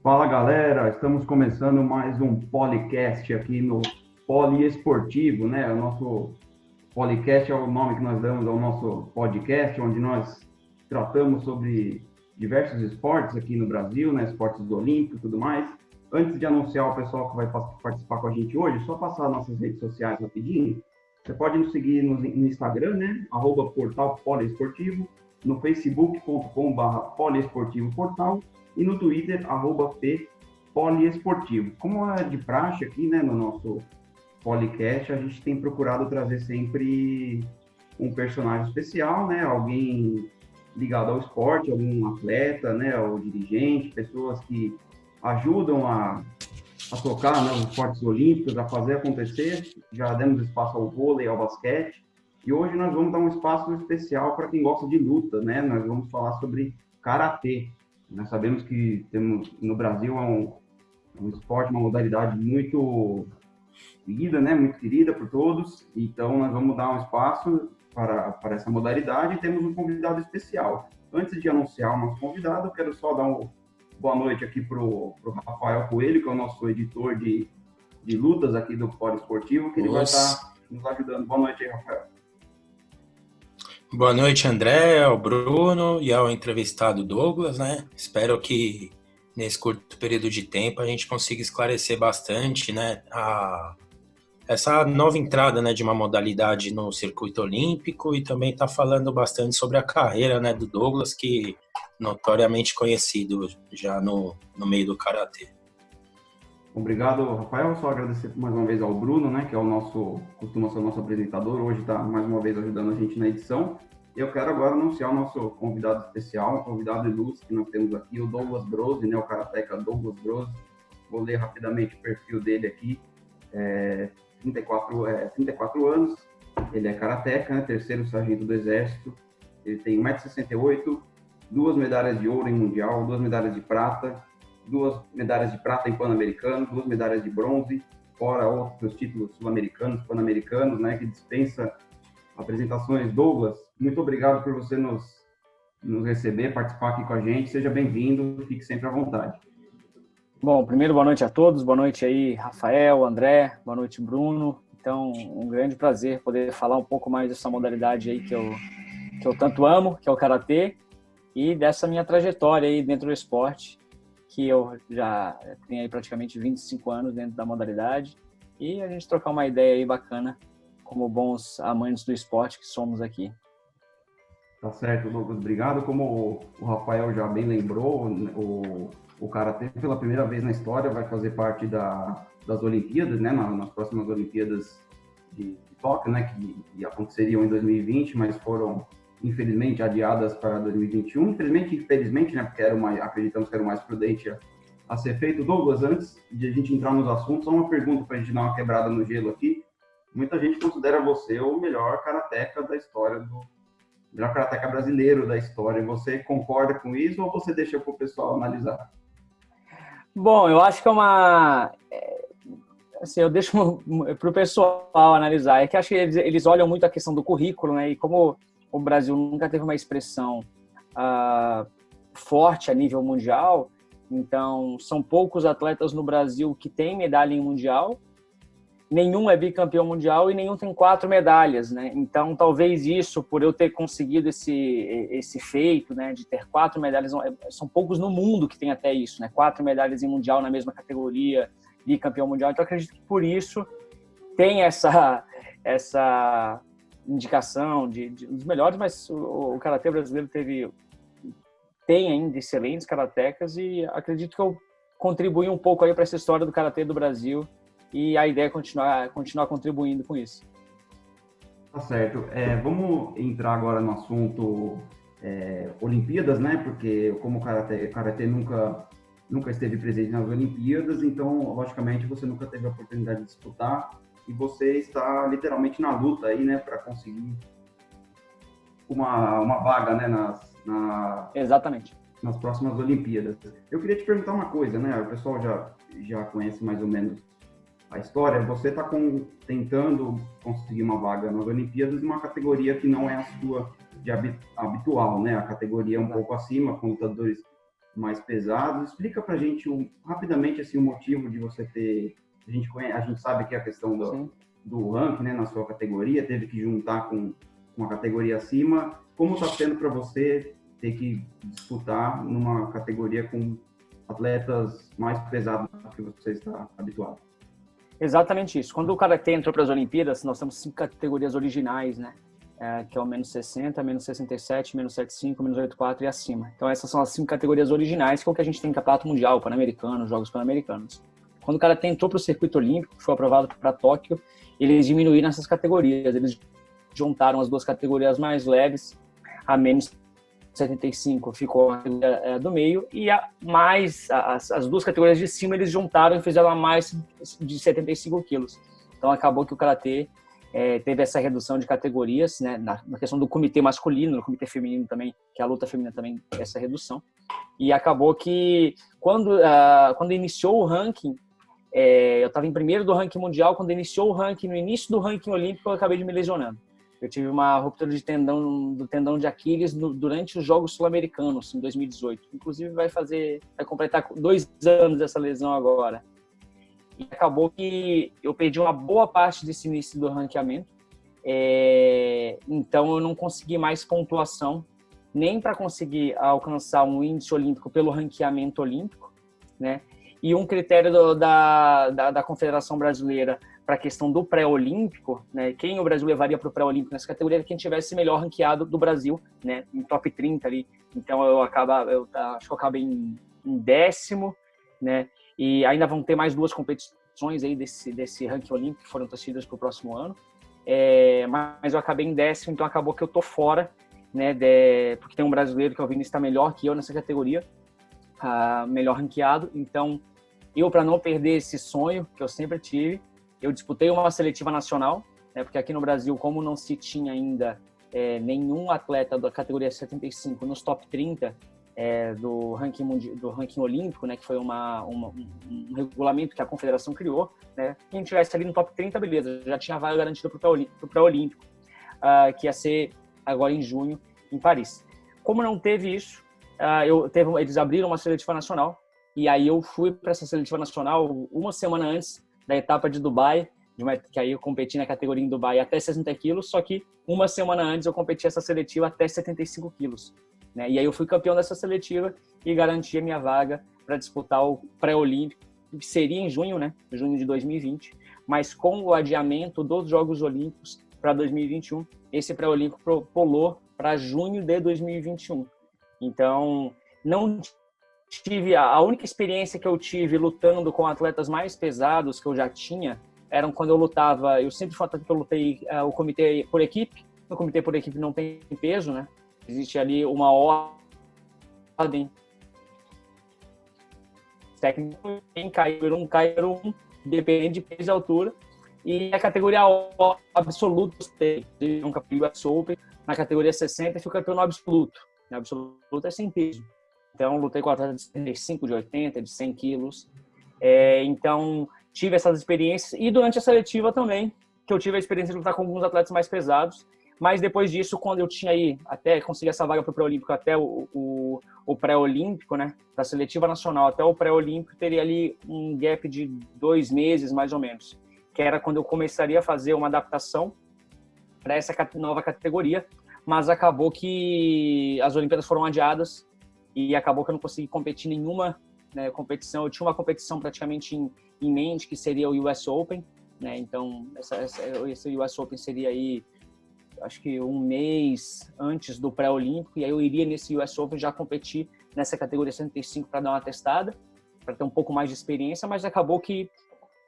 Fala galera, estamos começando mais um podcast aqui no Poliesportivo, né? O nosso podcast é o nome que nós damos ao nosso podcast, onde nós tratamos sobre diversos esportes aqui no Brasil, né? Esportes olímpicos e tudo mais. Antes de anunciar o pessoal que vai participar com a gente hoje, só passar nossas redes sociais rapidinho. Você pode nos seguir no Instagram, né? @portal poliesportivo, no facebook.com/poliesportivoportal e no Twitter, @poliesportivo. Como é de praxe aqui, né, no nosso podcast, a gente tem procurado trazer sempre um personagem especial, né, alguém ligado ao esporte, algum atleta, né, ou dirigente, pessoas que ajudam a tocar, né, os esportes olímpicos, a fazer acontecer. Já demos espaço ao vôlei, ao basquete, e hoje nós vamos dar um espaço especial para quem gosta de luta, né? Nós vamos falar sobre karatê. Nós sabemos que temos no Brasil um esporte, uma modalidade muito querida, né? Muito querida por todos. Então nós vamos dar um espaço para essa modalidade e temos um convidado especial. Antes de anunciar o nosso convidado, eu quero só dar uma boa noite aqui para o Rafael Coelho, que é o nosso editor de lutas aqui do Poliesportivo, que ele vai estar nos ajudando. Boa noite aí, Rafael. Boa noite, André, ao Bruno e ao entrevistado Douglas, né? Espero que nesse curto período de tempo a gente consiga esclarecer bastante, né, essa nova entrada, né, de uma modalidade no circuito olímpico e também tá falando bastante sobre a carreira, né, do Douglas, que notoriamente conhecido já no meio do karatê. Obrigado, Rafael. Só agradecer mais uma vez ao Bruno, né, que é costuma ser o nosso apresentador, hoje está mais uma vez ajudando a gente na edição. Eu quero agora anunciar o nosso convidado especial, um convidado ilustre que nós temos aqui, o Douglas Brose, né, o karateca Douglas Brose. Vou ler rapidamente o perfil dele aqui. 34 anos, ele é karateca, né, terceiro sargento do Exército, ele tem 1,68 m, 2 medalhas de ouro em mundial, 2 medalhas de prata, 2 medalhas de prata em Pan-Americano, 2 medalhas de bronze, fora outros títulos sul-americanos, pan-americanos, né, que dispensa apresentações. Douglas, muito obrigado por você nos receber, participar aqui com a gente. Seja bem-vindo, fique sempre à vontade. Bom, primeiro, boa noite a todos. Boa noite aí, Rafael, André, boa noite, Bruno. Então, um grande prazer poder falar um pouco mais dessa modalidade aí que eu tanto amo, que é o karatê, e dessa minha trajetória aí dentro do esporte, que eu já tenho aí praticamente 25 anos dentro da modalidade, e a gente trocar uma ideia aí bacana, como bons amantes do esporte que somos aqui. Tá certo, Douglas, obrigado. Como o Rafael já bem lembrou, o karatê pela primeira vez na história vai fazer parte das Olimpíadas, né, nas próximas Olimpíadas de Tóquio, né, que aconteceriam em 2020, mas foram infelizmente adiadas para 2021, infelizmente, né, porque acreditamos que era o mais prudente a ser feito. Douglas, antes de a gente entrar nos assuntos, só uma pergunta para a gente dar uma quebrada no gelo aqui. Muita gente considera você o melhor karateca da história, o melhor karateca brasileiro da história. Você concorda com isso ou você deixa para o pessoal analisar? Bom, eu acho que assim, eu deixo para o pessoal analisar. É que acho que eles olham muito a questão do currículo, né, e como o Brasil nunca teve uma expressão forte a nível mundial, então são poucos atletas no Brasil que têm medalha em mundial, nenhum é bicampeão mundial e nenhum tem 4 medalhas, né? Então talvez isso, por eu ter conseguido esse feito, né, de ter 4 medalhas, são poucos no mundo que tem até isso, né? 4 medalhas em mundial na mesma categoria, bicampeão mundial. Então acredito que por isso tem essa indicação de dos melhores, mas o karatê brasileiro tem ainda excelentes karatecas e acredito que eu contribuí um pouco aí para essa história do karatê do Brasil e a ideia é continuar contribuindo com isso. Tá certo. Vamos entrar agora no assunto Olimpíadas, né? Porque como o karatê nunca esteve presente nas Olimpíadas, então logicamente você nunca teve a oportunidade de disputar. E você está literalmente na luta aí, né, para conseguir uma vaga, né, Exatamente. Nas próximas Olimpíadas. Eu queria te perguntar uma coisa, né, o pessoal já conhece mais ou menos a história. Você está tentando conseguir uma vaga nas Olimpíadas numa categoria que não é a sua habitual, né, a categoria é um pouco acima, com lutadores mais pesados. Explica pra gente rapidamente assim, o motivo de você ter... A gente sabe que a questão do ranking, né, na sua categoria, teve que juntar com uma categoria acima. Como está sendo para você ter que disputar numa categoria com atletas mais pesados do que você está habituado? Exatamente isso. Quando o Karatê entrou para as Olimpíadas, nós temos 5 categorias originais, né? Que é o menos 60, menos 67, menos 75, menos 84 e acima. Então essas são as 5 categorias originais, que é o que a gente tem em campeonato mundial, pan-americano, Jogos Pan-Americanos. Quando o Karatê entrou para o circuito olímpico, foi aprovado para Tóquio, eles diminuíram essas categorias. Eles juntaram as 2 categorias mais leves, a menos 75 ficou a do meio, e as 2 categorias de cima eles juntaram e fizeram a mais de 75 quilos. Então acabou que o Karatê teve essa redução de categorias, né, na questão do comitê masculino, no comitê feminino também, que a luta feminina também tem essa redução. E acabou que quando iniciou o ranking, eu estava em primeiro do ranking mundial. Quando iniciou o ranking, no início do ranking olímpico, eu acabei de me lesionando. Eu tive uma ruptura do tendão de Aquiles durante os Jogos Sul-Americanos, em 2018. Inclusive, vai completar 2 anos dessa lesão agora. E acabou que eu perdi uma boa parte desse início do ranqueamento. Então, eu não consegui mais pontuação, nem para conseguir alcançar um índice olímpico pelo ranqueamento olímpico, né? E um critério da Confederação Brasileira para a questão do pré-olímpico, né? Quem o Brasil levaria para o pré-olímpico nessa categoria era quem tivesse melhor ranqueado do Brasil, né? Em top 30 ali. Então acho que eu acabei em 10º, né? E ainda vão ter mais 2 competições aí desse ranking olímpico que foram transferidas para o próximo ano. Mas eu acabei em 10º, então acabou que eu tô fora, né? Porque tem um brasileiro que é o Vinícius, está melhor que eu nessa categoria, melhor ranqueado. Então eu, para não perder esse sonho que eu sempre tive, eu disputei uma seletiva nacional, né, porque aqui no Brasil, como não se tinha ainda nenhum atleta da categoria 75 nos top 30 do ranking olímpico, né, que foi um regulamento que a confederação criou, né, quem estivesse ali no top 30, beleza, já tinha vaga garantida para o pré-olímpico, que ia ser agora em junho, em Paris. Como não teve isso, eles abriram uma seletiva nacional, e aí eu fui para essa seletiva nacional uma semana antes da etapa de Dubai, que aí eu competi na categoria em Dubai até 60 quilos, só que uma semana antes eu competi essa seletiva até 75 quilos. Né? E aí eu fui campeão dessa seletiva e garanti a minha vaga para disputar o pré-olímpico, que seria em junho, né? Junho de 2020, mas com o adiamento dos Jogos Olímpicos para 2021, esse pré-olímpico pulou para junho de 2021. Então, não tive a única experiência que eu tive lutando com atletas mais pesados que eu já tinha eram quando eu lutava. Eu sempre fui um atleta que eu lutei o comitê por equipe. No comitê por equipe não tem peso, né? Existe ali uma ordem técnica. Quem caiu um, depende de peso e altura. E a categoria absoluta, eu nunca fui US Open. Na categoria 60, eu fui campeão no absoluto. No absoluto é sem peso. Então, lutei com atletas de 75, de 80, de 100 quilos. Então, tive essas experiências. E durante a seletiva também, que eu tive a experiência de lutar com alguns atletas mais pesados. Mas depois disso, quando eu tinha aí, até conseguir essa vaga para o pré-olímpico, até o pré-olímpico, né? Da seletiva nacional até o pré-olímpico, teria ali um gap de 2 meses, mais ou menos. Que era quando eu começaria a fazer uma adaptação para essa nova categoria. Mas acabou que as Olimpíadas foram adiadas e acabou que eu não consegui competir em nenhuma, né, competição. Eu tinha uma competição praticamente em mente, que seria o US Open, né? Então, esse US Open seria aí, acho que um mês antes do pré-olímpico, e aí eu iria nesse US Open já competir nessa categoria 65 para dar uma testada, para ter um pouco mais de experiência, mas acabou que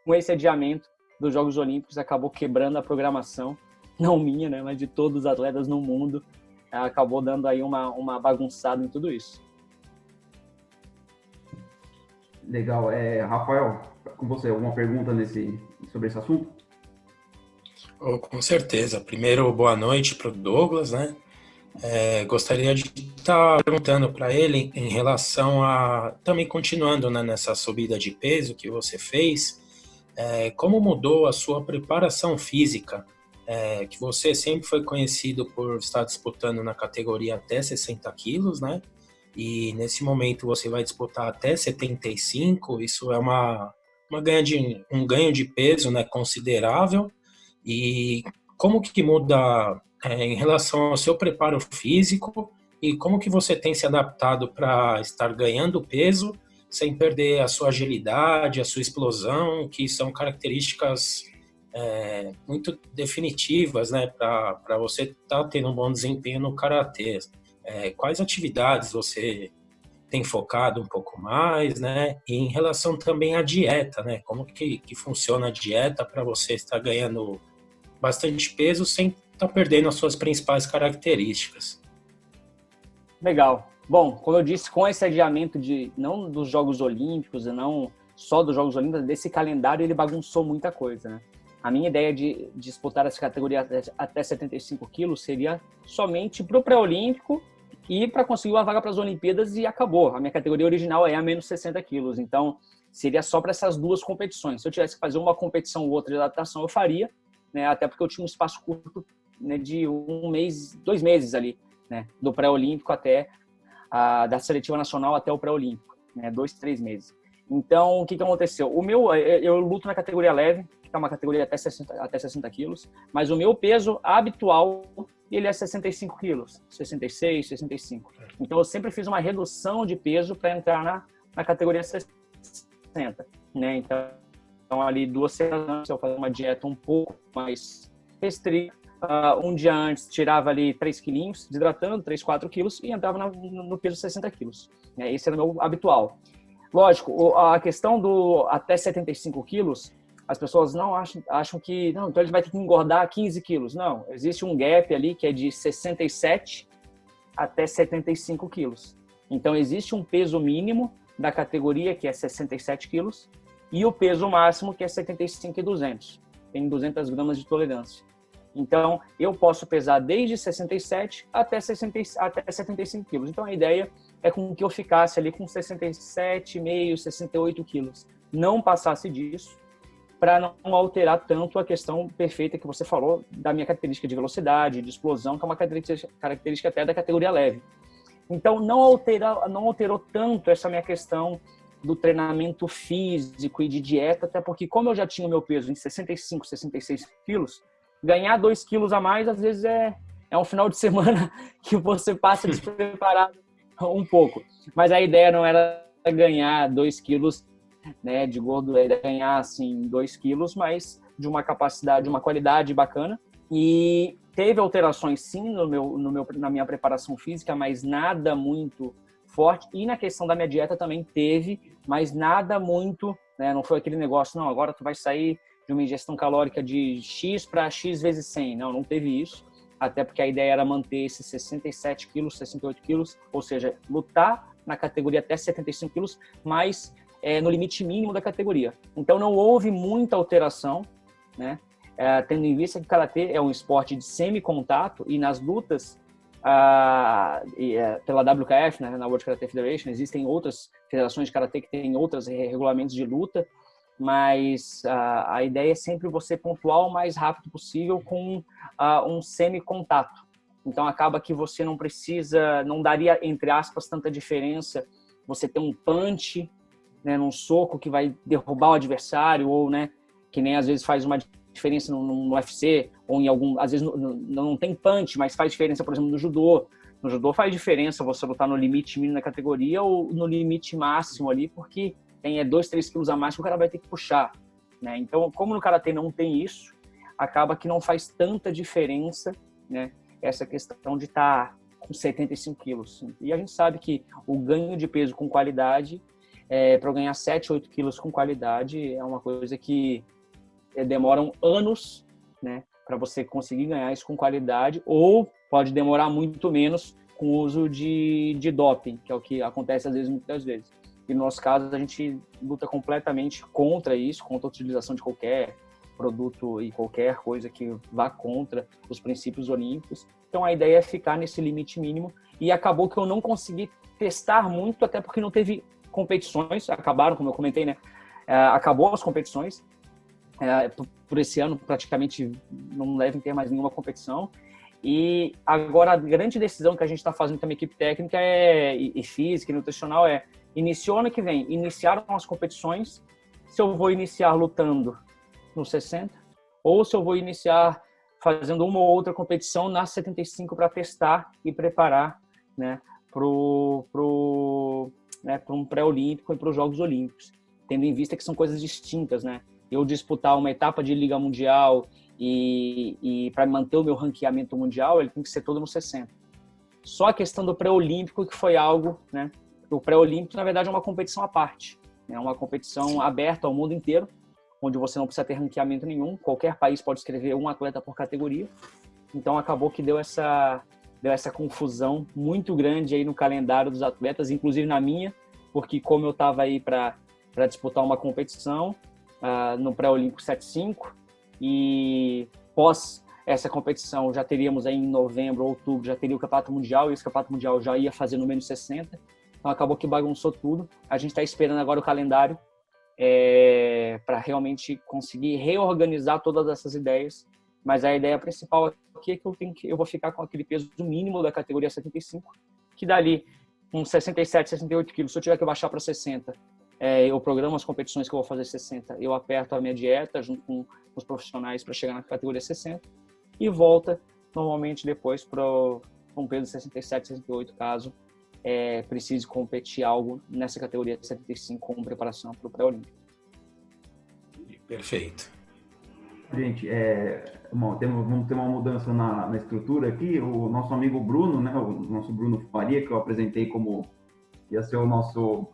com esse adiamento dos Jogos Olímpicos acabou quebrando a programação, não minha, né, mas de todos os atletas no mundo, acabou dando aí uma bagunçada em tudo isso. Legal. Rafael, com você, alguma pergunta sobre esse assunto? Oh, com certeza. Primeiro, boa noite para o Douglas, né? Gostaria de estar perguntando para ele em relação a, também continuando, né, nessa subida de peso que você fez, como mudou a sua preparação física, que você sempre foi conhecido por estar disputando na categoria até 60 quilos, né? e nesse momento você vai disputar até 75, isso é um ganho de peso, né, considerável. E como que muda em relação ao seu preparo físico e como que você tem se adaptado para estar ganhando peso sem perder a sua agilidade, a sua explosão, que são características muito definitivas, né, para você estar tendo um bom desempenho no karatê. Quais atividades você tem focado um pouco mais, né? E em relação também à dieta, né? Como que funciona a dieta para você estar ganhando bastante peso sem estar perdendo as suas principais características? Legal. Bom, como eu disse, com esse adiamento não dos Jogos Olímpicos e não só dos Jogos Olímpicos, desse calendário ele bagunçou muita coisa, né? A minha ideia de disputar essa categoria até 75 quilos seria somente para o pré-olímpico e para conseguir uma vaga para as Olimpíadas e acabou. A minha categoria original é a menos 60 quilos, então seria só para essas duas competições. Se eu tivesse que fazer uma competição ou outra de adaptação, eu faria, né? Até porque eu tinha um espaço curto, né, de 1 mês, 2 meses ali, né? Do pré-olímpico até da seletiva nacional até o pré-olímpico, né? 2, 3 meses. Então, o que aconteceu? Eu luto na categoria leve, que é uma categoria até 60 quilos, mas o meu peso habitual, ele é 65 quilos, 66, 65. Então, eu sempre fiz uma redução de peso para entrar na categoria 60, né? Então, ali 2 semanas antes, eu fazia uma dieta um pouco mais restrita. Um dia antes, tirava ali 3 quilinhos, desidratando, 3, 4 quilos, e entrava no peso 60 quilos. Esse era o meu habitual. Lógico, a questão do até 75 quilos, as pessoas não acham que... Não, então ele vai ter que engordar 15 quilos. Não, existe um gap ali que é de 67 até 75 quilos. Então, existe um peso mínimo da categoria, que é 67 quilos, e o peso máximo, que é 75,200. Tem 200 gramas de tolerância. Então, eu posso pesar desde 67 até 75 quilos. Então, a ideia é com que eu ficasse ali com 67,5, 68 quilos. Não passasse disso, para não alterar tanto a questão perfeita que você falou da minha característica de velocidade, de explosão, que é uma característica até da categoria leve. Então, não alterou tanto essa minha questão do treinamento físico e de dieta, até porque, como eu já tinha o meu peso em 65, 66 quilos, ganhar 2 quilos a mais, às vezes, é um final de semana que você passa despreparado um pouco. Mas a ideia não era ganhar 2 quilos, né, de gordura, era ganhar, assim, 2 quilos, mas de uma capacidade, uma qualidade bacana. E teve alterações, sim, na minha preparação física, mas nada muito forte. E na questão da minha dieta também teve, mas nada muito, né, não foi aquele negócio, não, agora tu vai sair de uma ingestão calórica de X para X vezes 100. Não teve isso. Até porque a ideia era manter esses 67 quilos, 68 quilos, ou seja, lutar na categoria até 75 quilos, mas no limite mínimo da categoria. Então, não houve muita alteração, né? Tendo em vista que o karatê é um esporte de semi-contato e nas lutas pela WKF, né, na World Karate Federation, existem outras federações de karatê que têm outros regulamentos de luta, mas a ideia é sempre você pontuar o mais rápido possível com um semi-contato. Então, acaba que você não daria, entre aspas, tanta diferença você ter um punch, né, num soco que vai derrubar o adversário, ou, né, que nem às vezes faz uma diferença no UFC, ou às vezes não tem punch, mas faz diferença, por exemplo, no judô. No judô faz diferença você lutar no limite mínimo da categoria ou no limite máximo ali, porque tem 2, 3 quilos a mais que o cara vai ter que puxar, né? Então, como no karatê não tem isso, acaba que não faz tanta diferença, né, essa questão de estar com 75 quilos. E a gente sabe que o ganho de peso com qualidade, para eu ganhar 7, 8 quilos com qualidade, é uma coisa que demoram anos, né, para você conseguir ganhar isso com qualidade, ou pode demorar muito menos com o uso de doping, que é o que acontece às vezes, muitas vezes. E no nosso caso, a gente luta completamente contra isso, contra a utilização de qualquer produto e qualquer coisa que vá contra os princípios olímpicos. Então, a ideia é ficar nesse limite mínimo. E acabou que eu não consegui testar muito, até porque não teve competições. Acabaram, como eu comentei, né? Acabou as competições. Por esse ano, praticamente, não devem ter mais nenhuma competição. E agora a grande decisão que a gente está fazendo com a minha equipe técnica e física e nutricional iniciou ano que vem, iniciaram as competições, se eu vou iniciar lutando no 60 ou se eu vou iniciar fazendo uma ou outra competição na 75 para testar e preparar, né, para um pré-olímpico e para os Jogos Olímpicos, tendo em vista que são coisas distintas, né? Eu disputar uma etapa de Liga Mundial e para manter o meu ranqueamento mundial, ele tem que ser todo no 60. Só a questão do pré-olímpico que foi algo, né? O pré-olímpico, na verdade, é uma competição à parte. É uma competição aberta ao mundo inteiro, onde você não precisa ter ranqueamento nenhum. Qualquer país pode escrever um atleta por categoria. Então, acabou que deu essa confusão muito grande aí no calendário dos atletas, inclusive na minha, porque como eu estava aí para disputar uma competição no pré-olímpico 75, e pós essa competição já teríamos aí em novembro, outubro, já teria o Campeonato Mundial, e esse Campeonato Mundial já ia fazer no menos 60, então acabou que bagunçou tudo. A gente está esperando agora o calendário para realmente conseguir reorganizar todas essas ideias, mas a ideia principal aqui é que eu vou ficar com aquele peso mínimo da categoria 75, que dali uns 67, 68 quilos, se eu tiver que baixar para 60, eu programo as competições que eu vou fazer 60, eu aperto a minha dieta junto com os profissionais para chegar na categoria 60 e volta normalmente depois para um peso de 67, 68, caso precise competir algo nessa categoria 75 como preparação para o pré-olímpico. Perfeito. Gente, vamos ter uma mudança na estrutura aqui. O nosso amigo Bruno, né, o nosso Bruno Faria, que eu apresentei como ia ser o nosso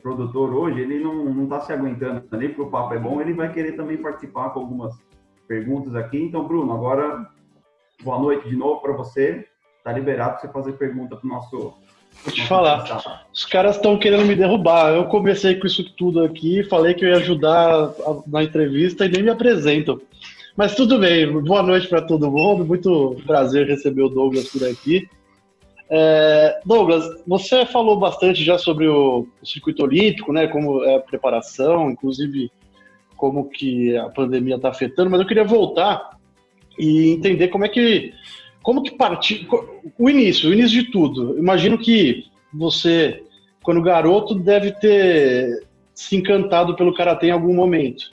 produtor hoje, ele não está se aguentando ali, porque o papo é bom, ele vai querer também participar com algumas perguntas aqui. Então, Bruno, agora, boa noite de novo para você. Está liberado para você fazer pergunta para o nosso... Vou te falar, os caras estão querendo me derrubar. Eu comecei com isso tudo aqui, falei que eu ia ajudar na entrevista e nem me apresentam. Mas tudo bem, boa noite para todo mundo, muito prazer receber o Douglas por aqui. Douglas, você falou bastante já sobre o circuito olímpico, né, como é a preparação, inclusive como que a pandemia está afetando, mas eu queria voltar e entender como que partiu o início de tudo. Imagino que você, quando garoto, deve ter se encantado pelo karatê em algum momento.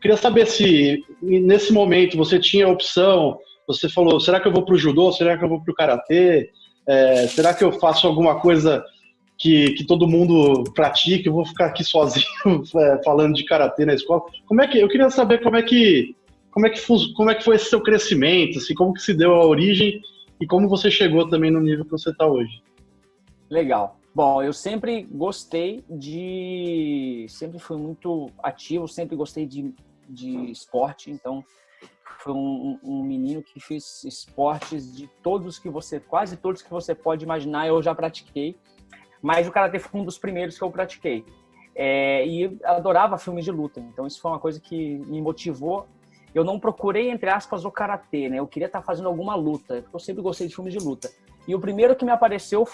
Queria saber se, nesse momento, você tinha a opção, você falou, será que eu vou para o judô, será que eu vou para o karatê, será que eu faço alguma coisa que todo mundo pratica, eu vou ficar aqui sozinho falando de karatê na escola? Eu queria saber como é que foi esse seu crescimento, assim, como que se deu a origem e como você chegou também no nível que você está hoje. Legal. Bom, eu sempre sempre fui muito ativo, sempre gostei de esporte, então foi um menino que fez esportes de quase todos que você pode imaginar, eu já pratiquei, mas o karatê foi um dos primeiros que eu pratiquei. E adorava filmes de luta, então isso foi uma coisa que me motivou. Eu não procurei, entre aspas, o karatê, né? Eu queria estar fazendo alguma luta, porque eu sempre gostei de filmes de luta. E o primeiro que me apareceu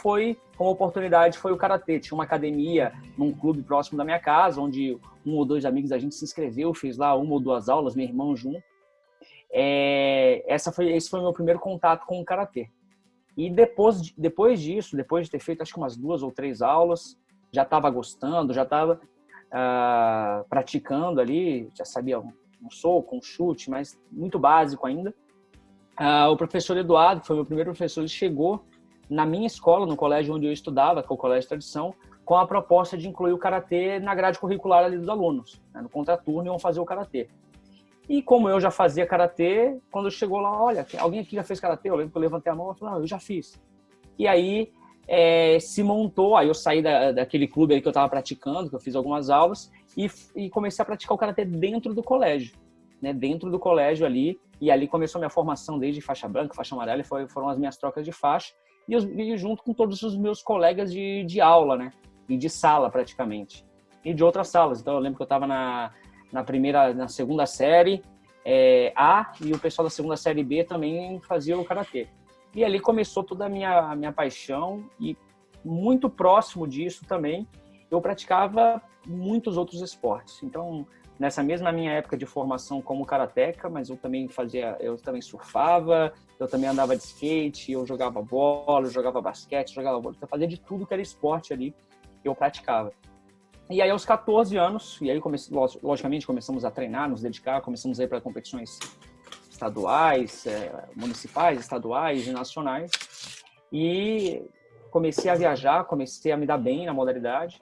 como oportunidade, foi o karatê. Tinha uma academia num clube próximo da minha casa, onde um ou dois amigos da gente se inscreveu, fez lá uma ou duas aulas, meu irmão junto. Esse foi o meu primeiro contato com o karatê. E depois disso, depois de ter feito acho que umas 2 ou 3 aulas, já estava gostando, já estava praticando ali, já sabia um soco, um chute, mas muito básico ainda. O professor Eduardo, que foi meu primeiro professor, ele chegou na minha escola, no colégio onde eu estudava, que é o Colégio de Tradição, com a proposta de incluir o karatê na grade curricular ali dos alunos. No contraturno iam fazer o karatê. E como eu já fazia karatê, quando chegou lá, olha, alguém aqui já fez karatê? Eu lembro que eu levantei a mão e falei, eu já fiz. E aí se montou, aí eu saí daquele clube aí que eu estava praticando, que eu fiz algumas aulas, e comecei a praticar o karatê dentro do colégio, né? Dentro do colégio ali, e ali começou a minha formação desde faixa branca, faixa amarela, foram as minhas trocas de faixa, e junto com todos os meus colegas de aula, né? E de sala praticamente, e de outras salas. Então eu lembro que eu estava na segunda série A, e o pessoal da segunda série B também fazia o karatê. E ali começou toda a minha paixão, e muito próximo disso também, eu praticava muitos outros esportes. Então, nessa mesma minha época de formação como karateca, mas eu também surfava, eu também andava de skate, eu jogava bola, eu jogava basquete, jogava bola, eu fazia de tudo que era esporte ali que eu praticava. E aí aos 14 anos, e aí logicamente começamos a treinar, nos dedicar, começamos a ir para competições estaduais, municipais, estaduais e nacionais, e comecei a viajar, comecei a me dar bem na modalidade.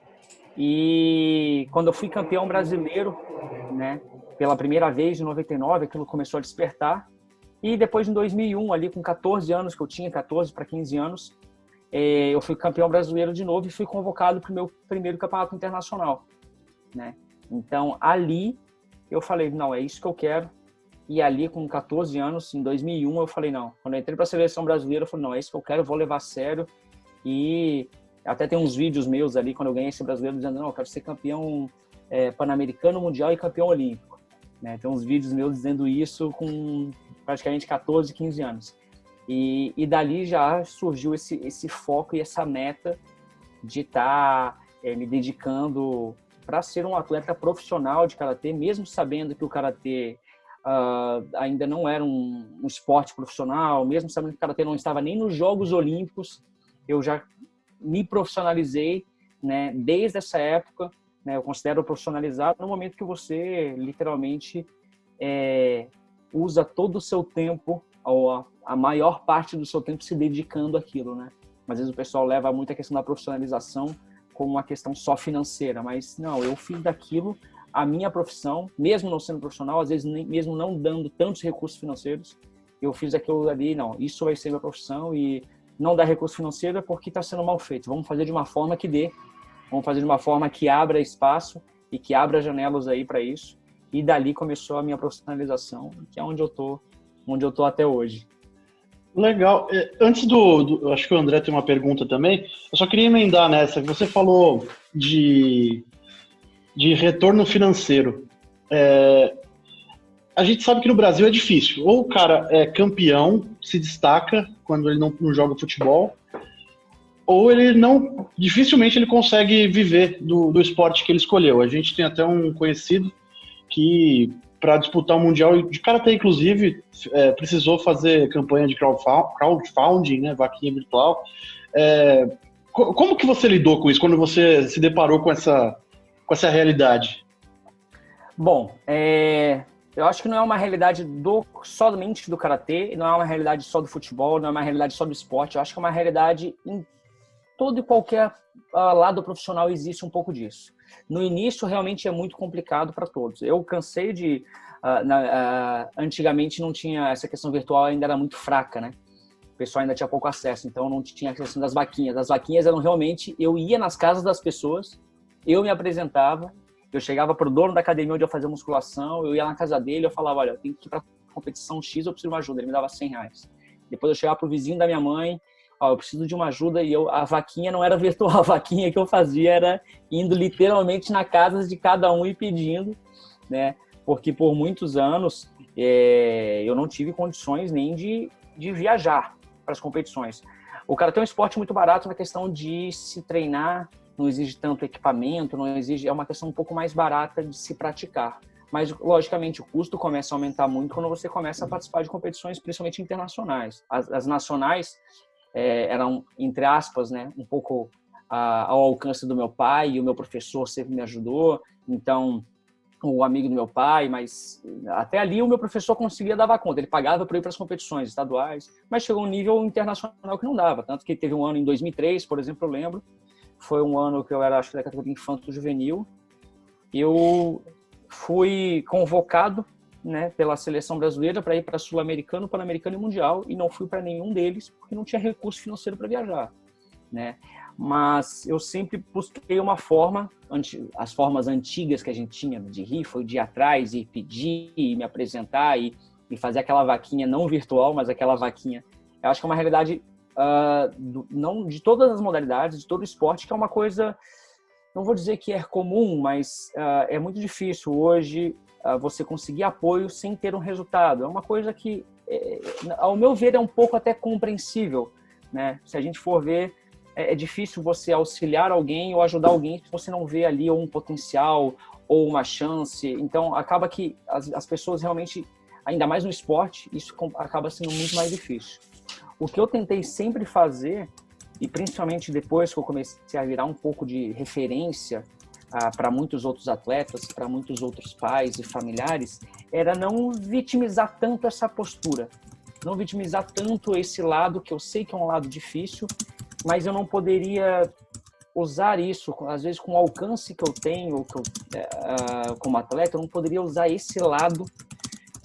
E quando eu fui campeão brasileiro, né, pela primeira vez em 99, aquilo começou a despertar. E depois em 2001, ali com 14 anos que eu tinha, 14 para 15 anos, eu fui campeão brasileiro de novo e fui convocado para o meu primeiro campeonato internacional, né? Então ali eu falei, não, é isso que eu quero. E ali com 14 anos, em 2001, eu falei, não. Quando eu entrei para a seleção brasileira, eu falei, não, é isso que eu quero, eu vou levar a sério. E até tem uns vídeos meus ali, quando eu ganhei esse brasileiro, dizendo, não, eu quero ser campeão pan-americano, mundial e campeão olímpico, né? Tem uns vídeos meus dizendo isso com praticamente 14, 15 anos. E dali já surgiu esse foco e essa meta de estar me dedicando para ser um atleta profissional de karatê, mesmo sabendo que o karatê ainda não era um esporte profissional, mesmo sabendo que o karatê não estava nem nos Jogos Olímpicos, eu já me profissionalizei, né, desde essa época, né, eu considero profissionalizado no momento que você literalmente usa todo o seu tempo, ou a maior parte do seu tempo se dedicando àquilo, né? Às vezes o pessoal leva muito a questão da profissionalização como uma questão só financeira, mas não, eu fiz daquilo a minha profissão, mesmo não sendo profissional, às vezes mesmo não dando tantos recursos financeiros, eu fiz aquilo ali, não, isso vai ser minha profissão e não dá recurso financeiro porque está sendo mal feito. Vamos fazer de uma forma que dê, vamos fazer de uma forma que abra espaço e que abra janelas aí para isso. E dali começou a minha profissionalização, que é onde eu tô até hoje. Legal. Antes acho que o André tem uma pergunta também. Eu só queria emendar nessa. Você falou de retorno financeiro. A gente sabe que no Brasil é difícil. Ou o cara é campeão, se destaca quando ele não joga futebol, ou ele dificilmente ele consegue viver do esporte que ele escolheu. A gente tem até um conhecido que, para disputar o Mundial de Karatê, inclusive, precisou fazer campanha de crowdfunding, né, vaquinha virtual. Como que você lidou com isso, quando você se deparou com essa realidade? Bom, eu acho que não é uma realidade somente do Karatê, não é uma realidade só do futebol, não é uma realidade só do esporte, eu acho que é uma realidade em todo e qualquer lado profissional existe um pouco disso. No início, realmente é muito complicado para todos. Eu cansei de... antigamente não tinha... Essa questão virtual ainda era muito fraca, né? O pessoal ainda tinha pouco acesso, então não tinha a questão das vaquinhas. As vaquinhas eram realmente... Eu ia nas casas das pessoas, eu me apresentava, eu chegava pro dono da academia onde eu fazia musculação, eu ia na casa dele, eu falava, olha, eu tenho que ir para competição X, eu preciso de uma ajuda. Ele me dava R$100. Depois eu chegava pro vizinho da minha mãe, eu preciso de uma ajuda, e a vaquinha não era virtual, a vaquinha que eu fazia era indo literalmente na casa de cada um e pedindo, né? Porque por muitos anos eu não tive condições nem de viajar para as competições. O karatê é um esporte muito barato na questão de se treinar, não exige tanto equipamento, é uma questão um pouco mais barata de se praticar. Mas, logicamente, o custo começa a aumentar muito quando você começa a participar de competições, principalmente internacionais. As nacionais eram, entre aspas, né, um pouco ao alcance do meu pai, e o meu professor sempre me ajudou, então o amigo do meu pai, mas até ali o meu professor conseguia dar conta, ele pagava para ir para as competições estaduais, mas chegou um nível internacional que não dava, tanto que teve um ano em 2003, por exemplo, eu lembro, foi um ano que eu era, acho que da categoria infanto-juvenil, eu fui convocado, né, pela seleção brasileira para ir para Sul-Americano, Pan-Americano e Mundial, e não fui para nenhum deles porque não tinha recurso financeiro para viajar, né? Mas eu sempre busquei uma forma, as formas antigas que a gente tinha de rir, foi de ir atrás e pedir, e me apresentar e fazer aquela vaquinha não virtual, mas aquela vaquinha. Eu acho que é uma realidade não de todas as modalidades, de todo o esporte, que é uma coisa, não vou dizer que é comum, mas é muito difícil hoje você conseguir apoio sem ter um resultado. É uma coisa que, ao meu ver, é um pouco até compreensível, né? Se a gente for ver, é difícil você auxiliar alguém ou ajudar alguém se você não vê ali ou um potencial ou uma chance. Então, acaba que as pessoas realmente, ainda mais no esporte, isso acaba sendo muito mais difícil. O que eu tentei sempre fazer, e principalmente depois que eu comecei a virar um pouco de referência para muitos outros atletas, para muitos outros pais e familiares, era não vitimizar tanto essa postura, não vitimizar tanto esse lado, que eu sei que é um lado difícil, mas eu não poderia usar isso, às vezes com o alcance que eu tenho como atleta, eu não poderia usar esse lado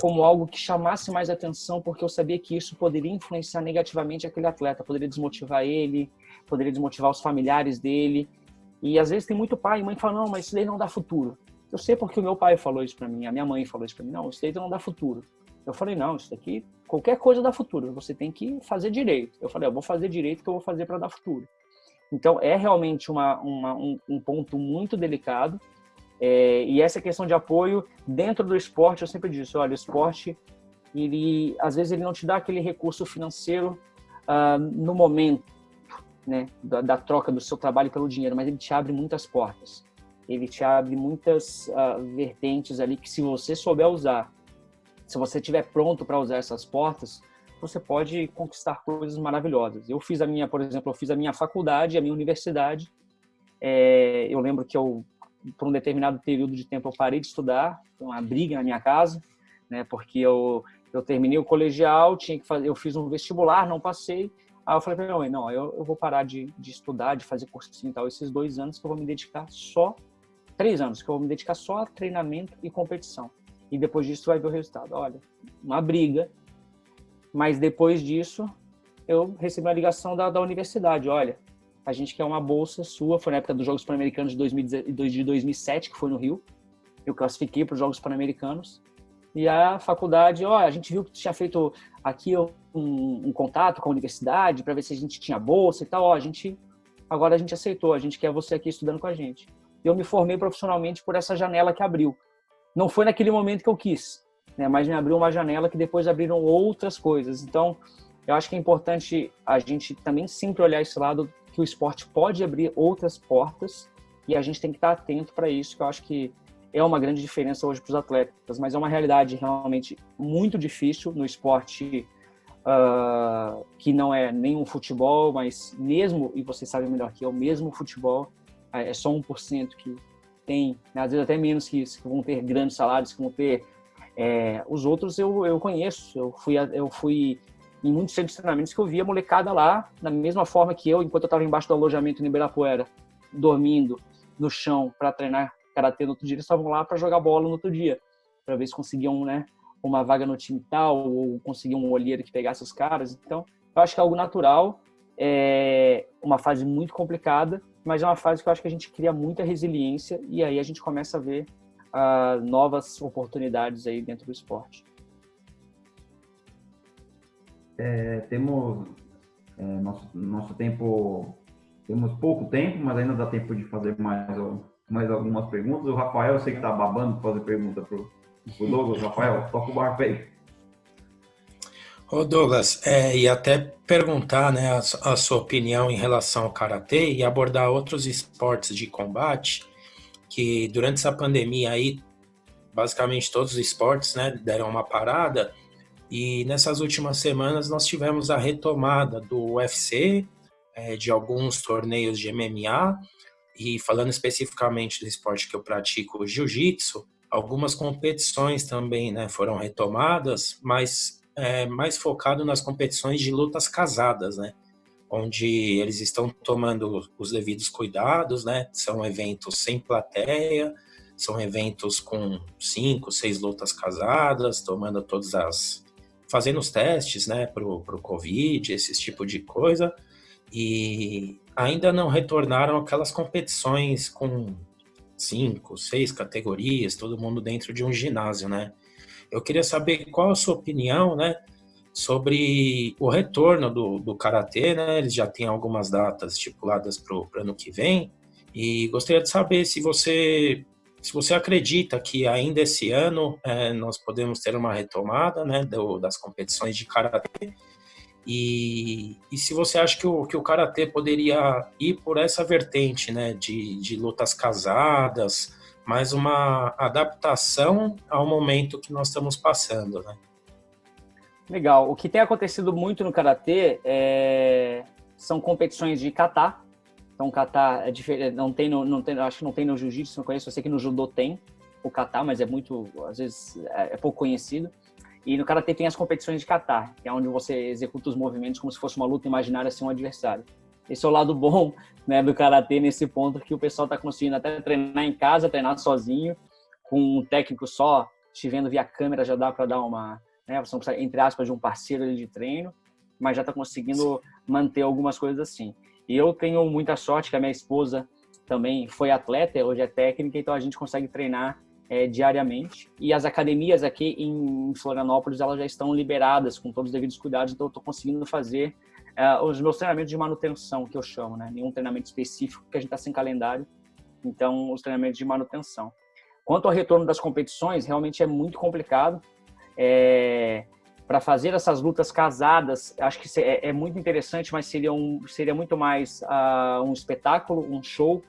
como algo que chamasse mais atenção, porque eu sabia que isso poderia influenciar negativamente aquele atleta, poderia desmotivar ele, poderia desmotivar os familiares dele. E às vezes tem muito pai e mãe que falam, não, mas isso daí não dá futuro. Eu sei porque o meu pai falou isso para mim, a minha mãe falou isso para mim, não, isso daí não dá futuro. Eu falei, não, isso daqui, qualquer coisa dá futuro, você tem que fazer direito. Eu falei, eu vou fazer direito que eu vou fazer para dar futuro. Então, é realmente um ponto muito delicado. E essa questão de apoio dentro do esporte, eu sempre disse, olha, o esporte, às vezes ele não te dá aquele recurso financeiro no momento, né, da troca do seu trabalho pelo dinheiro, mas ele te abre muitas portas. Ele te abre muitas vertentes ali que, se você souber usar, se você estiver pronto para usar essas portas, você pode conquistar coisas maravilhosas. Por exemplo, eu fiz a minha faculdade, a minha universidade. Eu lembro que por um determinado período de tempo, eu parei de estudar, foi uma briga na minha casa, né, porque eu terminei o colegial, eu fiz um vestibular, não passei. Aí eu falei para minha mãe, não, eu vou parar de estudar, de fazer cursinho e tal, esses 2 anos que eu vou me dedicar 3 anos, que eu vou me dedicar só a treinamento e competição. E depois disso vai ver o resultado. Olha, uma briga. Mas depois disso, eu recebi uma ligação da universidade. Olha, a gente quer uma bolsa sua. Foi na época dos Jogos Pan-Americanos de 2007, que foi no Rio. Eu classifiquei para os Jogos Pan-Americanos. E a faculdade, a gente viu que tinha feito aqui um contato com a universidade para ver se a gente tinha bolsa e tal. Agora a gente aceitou, a gente quer você aqui estudando com a gente. E eu me formei profissionalmente por essa janela que abriu. Não foi naquele momento que eu quis, né? Mas me abriu uma janela que depois abriram outras coisas. Então, eu acho que é importante a gente também sempre olhar esse lado, que o esporte pode abrir outras portas e a gente tem que estar atento para isso, que eu acho que é uma grande diferença hoje para os atletas, mas é uma realidade realmente muito difícil no esporte que não é nenhum futebol, mas mesmo, e você sabe melhor que é o mesmo futebol, é só 1% que tem, né, às vezes até menos que isso, que vão ter grandes salários, que vão ter... os outros eu conheço, eu fui em muitos centros de treinamentos que eu via a molecada lá, da mesma forma que eu, enquanto eu estava embaixo do alojamento em Ibirapuera, dormindo no chão para treinar karatê no outro dia, eles estavam lá para jogar bola no outro dia, para ver se conseguiam, né, uma vaga no time tal, ou conseguiam um olheiro que pegasse os caras. Então, eu acho que é algo natural, é uma fase muito complicada, mas é uma fase que eu acho que a gente cria muita resiliência e aí a gente começa a ver novas oportunidades aí dentro do esporte. Temos nosso tempo, temos pouco tempo, mas ainda dá tempo de fazer mais algumas perguntas. O Rafael, eu sei que está babando para fazer pergunta para o Douglas. Rafael, toca o barco aí. Ô Douglas, e até perguntar, né, a sua opinião em relação ao karatê e abordar outros esportes de combate, que durante essa pandemia aí, basicamente todos os esportes, né, deram uma parada, e nessas últimas semanas nós tivemos a retomada do UFC, de alguns torneios de MMA, e falando especificamente do esporte que eu pratico, o jiu-jitsu, algumas competições também, né, foram retomadas, mas mais focado nas competições de lutas casadas, né, onde eles estão tomando os devidos cuidados, né, são eventos sem plateia, são eventos com 5, 6 lutas casadas, fazendo os testes, né, pro Covid, esse tipo de coisa, e ainda não retornaram aquelas competições com 5, 6 categorias, todo mundo dentro de um ginásio, né. Eu queria saber qual a sua opinião, né, sobre o retorno do karatê, né? Eles já têm algumas datas estipuladas para o ano que vem, e gostaria de saber se você acredita que ainda esse ano nós podemos ter uma retomada, né, das competições de karatê, e se você acha que o karatê poderia ir por essa vertente, né, de lutas casadas, mas uma adaptação ao momento que nós estamos passando, né? Legal. O que tem acontecido muito no karatê são competições de kata. Então, kata é diferente, acho que não tem no jiu-jitsu, não conheço, eu sei que no judô tem o kata, mas às vezes é pouco conhecido. E no karatê tem as competições de kata, que é onde você executa os movimentos como se fosse uma luta imaginária sem um adversário. Esse é o lado bom, né, do karatê nesse ponto, que o pessoal está conseguindo até treinar em casa, treinar sozinho, com um técnico só, te vendo via câmera já dá para dar uma, né, você não precisa, entre aspas, de um parceiro ali de treino, mas já está conseguindo manter algumas coisas assim. E eu tenho muita sorte que a minha esposa também foi atleta, hoje é técnica, então a gente consegue treinar diariamente. E as academias aqui em Florianópolis, elas já estão liberadas com todos os devidos cuidados, então eu estou conseguindo fazer os meus treinamentos de manutenção, que eu chamo, né? Nenhum treinamento específico, porque a gente está sem calendário, então os treinamentos de manutenção. Quanto ao retorno das competições, realmente é muito complicado. Para fazer essas lutas casadas, acho que é muito interessante, mas seria muito mais um espetáculo, um show,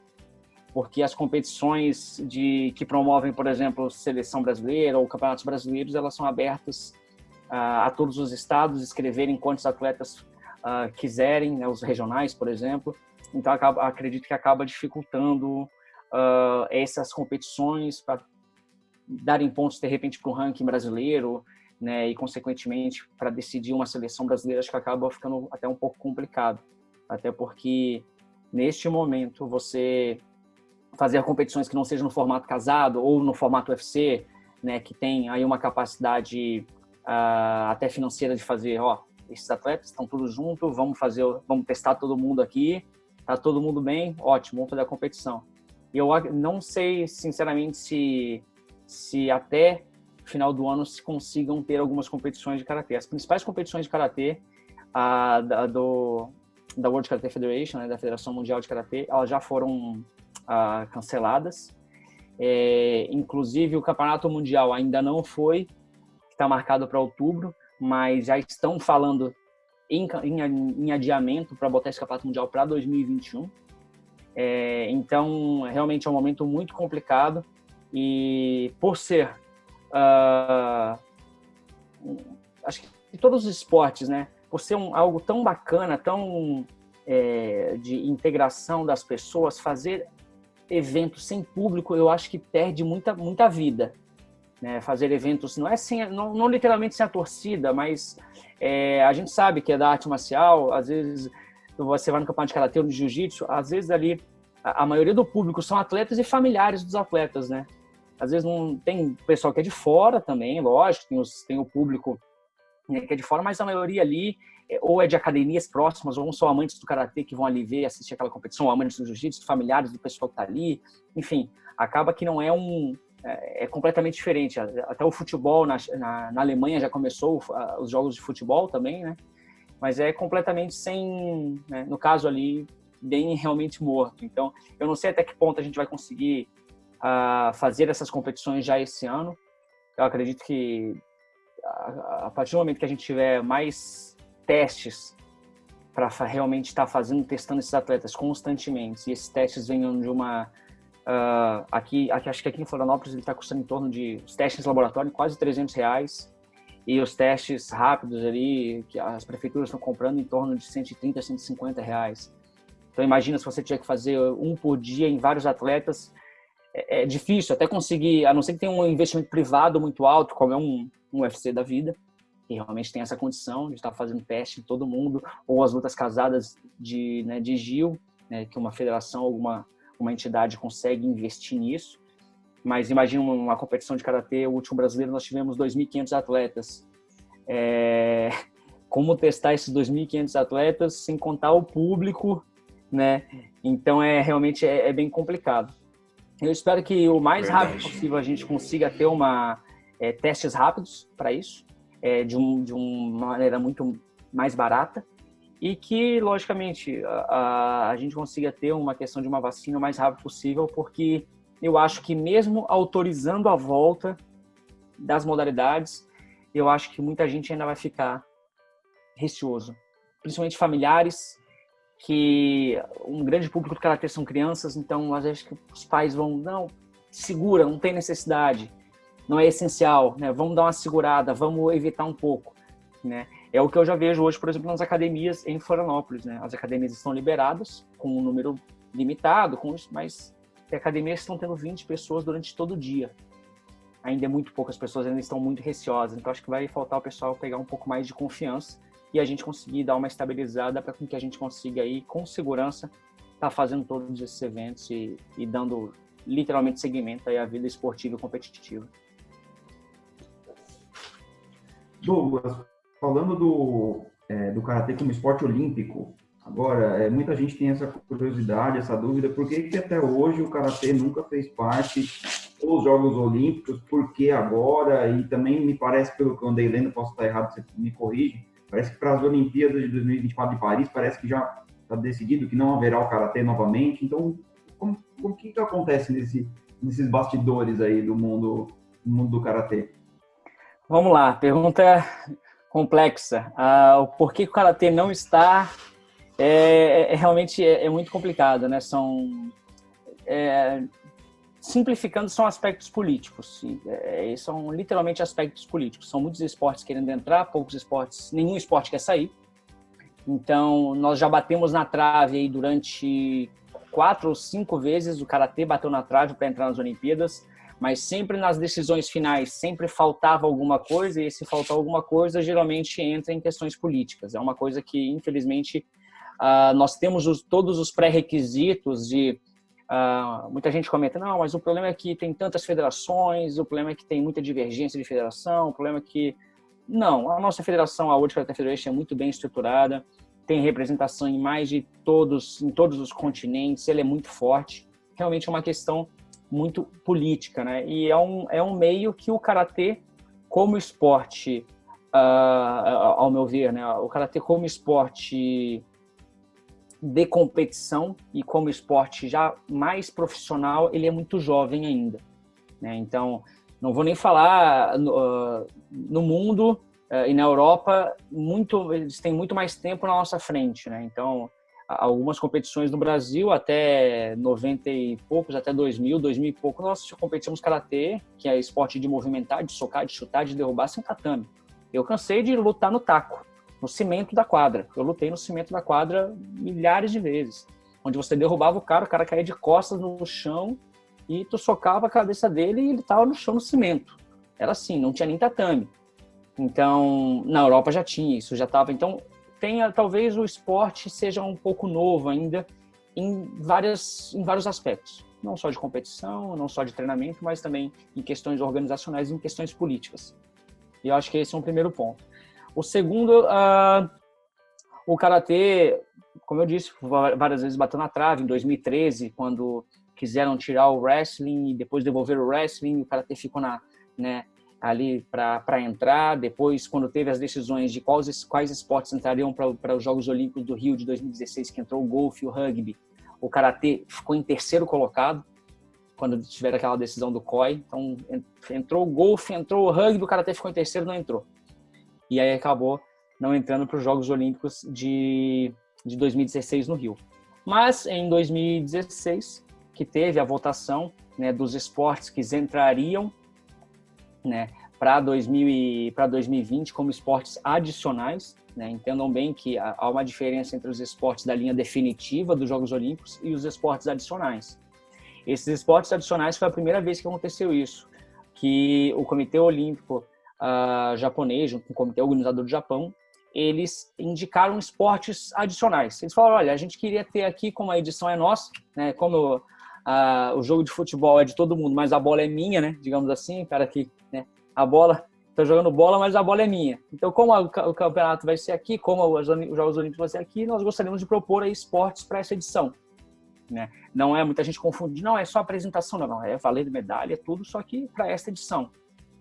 porque as competições que promovem, por exemplo, seleção brasileira ou campeonatos brasileiros, elas são abertas a todos os estados escreverem quantos atletas quiserem, né, os regionais, por exemplo. Então, acredito que acaba dificultando essas competições para darem pontos, de repente, para o ranking brasileiro, né, e, consequentemente, para decidir uma seleção brasileira, acho que acaba ficando até um pouco complicado. Até porque, neste momento, você fazer competições que não sejam no formato casado ou no formato UFC, né, que tem aí uma capacidade até financeira de fazer, esses atletas estão todos juntos, vamos testar todo mundo aqui, tá todo mundo bem, ótimo, vamos fazer a competição. E eu não sei, sinceramente, se até final do ano se consigam ter algumas competições de karatê. As principais competições de karatê da World Karate Federation, né, da Federação Mundial de Karatê, elas já foram canceladas. Inclusive o Campeonato Mundial ainda não foi, está marcado para outubro, mas já estão falando em adiamento para botar esse Campeonato Mundial para 2021. Então, realmente é um momento muito complicado e por ser acho que de todos os esportes, né, por ser algo tão bacana, tão de integração das pessoas, fazer eventos sem público, eu acho que perde muita vida, né? Fazer eventos não literalmente sem a torcida, mas a gente sabe que é da arte marcial, às vezes você vai no campeonato de karatê ou de jiu-jitsu, às vezes ali a maioria do público são atletas e familiares dos atletas, né? Às vezes não tem pessoal que é de fora também, lógico, tem o público, né, que é de fora, mas a maioria ali ou é de academias próximas, ou são amantes do karatê que vão ali ver, assistir aquela competição, ou amantes do jiu-jitsu, familiares do pessoal que está ali, enfim, acaba que não é completamente diferente. Até o futebol na Alemanha já começou os jogos de futebol também, né? Mas é completamente sem, né, no caso ali, bem realmente morto. Então, eu não sei até que ponto a gente vai conseguir fazer essas competições já esse ano. Eu acredito que a partir do momento que a gente tiver mais testes para realmente estar testando esses atletas constantemente, e esses testes venham de uma... acho que aqui em Florianópolis ele está custando em torno de... Os testes em laboratório, quase R$300, e os testes rápidos ali, que as prefeituras estão comprando em torno de R$130, R$150. Então imagina se você tiver que fazer um por dia em vários atletas, é difícil até conseguir, a não ser que tenha um investimento privado muito alto, como é um UFC da vida, que realmente tem essa condição de estar fazendo teste em todo mundo, ou as lutas casadas de GIL, né, que uma federação, uma entidade consegue investir nisso. Mas imagina uma competição de karatê, o último brasileiro nós tivemos 2.500 atletas. Como testar esses 2.500 atletas sem contar o público, né? Então realmente é bem complicado. Eu espero que o mais rápido possível a gente consiga ter testes rápidos para isso, de uma maneira muito mais barata, e que, logicamente, a gente consiga ter uma questão de uma vacina o mais rápido possível, porque eu acho que mesmo autorizando a volta das modalidades, eu acho que muita gente ainda vai ficar receoso, principalmente familiares, que um grande público do karatê são crianças, então às vezes que os pais vão, não, segura, não tem necessidade, não é essencial, né? Vamos dar uma segurada, vamos evitar um pouco, né? É o que eu já vejo hoje, por exemplo, nas academias em Florianópolis, né? As academias estão liberadas com um número limitado, mas tem academias que estão tendo 20 pessoas durante todo o dia. Ainda é muito poucas pessoas, ainda estão muito receosas. Então, acho que vai faltar o pessoal pegar um pouco mais de confiança e a gente conseguir dar uma estabilizada para que a gente consiga aí, com segurança, estar fazendo todos esses eventos e dando literalmente seguimento aí à vida esportiva e competitiva. Douglas, falando do Karatê como esporte olímpico, agora, muita gente tem essa curiosidade, essa dúvida, por que até hoje o Karatê nunca fez parte dos Jogos Olímpicos, por que agora? E também me parece, pelo que eu andei lendo, posso estar errado, você me corrige, parece que para as Olimpíadas de 2024 de Paris, parece que já está decidido que não haverá o Karatê novamente. Então, o que acontece nesses bastidores aí do mundo do Karatê? Vamos lá, pergunta complexa. O porquê que o Karatê não está realmente muito complicado, né? Simplificando, são aspectos políticos. São literalmente aspectos políticos. São muitos esportes querendo entrar, poucos esportes, nenhum esporte quer sair. Então, nós já batemos na trave aí durante 4 ou 5 vezes. O Karatê bateu na trave para entrar nas Olimpíadas, mas sempre nas decisões finais, sempre faltava alguma coisa, e se faltar alguma coisa, geralmente entra em questões políticas. É uma coisa que, infelizmente, nós temos todos os pré-requisitos de... muita gente comenta, não, mas o problema é que tem tantas federações, o problema é que tem muita divergência de federação, o problema é que... Não, a nossa federação, a World Karate Federation, é muito bem estruturada, tem representação em todos os continentes, ele é muito forte. Realmente é uma questão muito política, né? E é um meio que o Karatê, como esporte, ao meu ver, né? O Karatê como esporte de competição e como esporte já mais profissional, ele é muito jovem ainda, né? Então, não vou nem falar no mundo e na Europa, eles têm muito mais tempo na nossa frente, né? Então, algumas competições no Brasil, até 90 e poucos, até 2000 e pouco, nós competimos Karatê, que é esporte de movimentar, de socar, de chutar, de derrubar sem tatame. Eu cansei de lutar no taco, no cimento da quadra. Eu lutei no cimento da quadra milhares de vezes, onde você derrubava o cara caía de costas no chão e tu socava a cabeça dele e ele estava no chão no cimento. Era assim, não tinha nem tatame. Então, na Europa já tinha isso, já estava. Então, talvez o esporte seja um pouco novo ainda em vários aspectos. Não só de competição, não só de treinamento, mas também em questões organizacionais e em questões políticas. E eu acho que esse é um primeiro ponto. O segundo, o Karatê, como eu disse, várias vezes bateu na trave. Em 2013, quando quiseram tirar o wrestling e depois devolver o wrestling, o Karatê ficou ali para entrar. Depois, quando teve as decisões de quais esportes entrariam para os Jogos Olímpicos do Rio de 2016, que entrou o golfe e o rugby, o Karatê ficou em terceiro colocado, quando tiveram aquela decisão do COI. Então, entrou o golfe, entrou o rugby, o Karatê ficou em terceiro, não entrou. E aí acabou não entrando para os Jogos Olímpicos de 2016 no Rio. Mas, em 2016, que teve a votação, né, dos esportes que entrariam, né, para 2020 como esportes adicionais, né? Entendam bem que há uma diferença entre os esportes da linha definitiva dos Jogos Olímpicos e os esportes adicionais. Esses esportes adicionais foi a primeira vez que aconteceu isso, que o Comitê Olímpico japonês, junto com o Comitê Organizador do Japão, eles indicaram esportes adicionais. Eles falaram, olha, a gente queria ter aqui, como a edição é nossa, né, como o jogo de futebol é de todo mundo, mas a bola é minha, né, digamos assim, o cara que, né, a bola, tá jogando bola, mas a bola é minha. Então, como o campeonato vai ser aqui, como os Jogos Olímpicos vão ser aqui, nós gostaríamos de propor aí esportes para essa edição, né? Não é, muita gente confunde, não, é só apresentação, não, é valer medalha, tudo, só que para essa edição.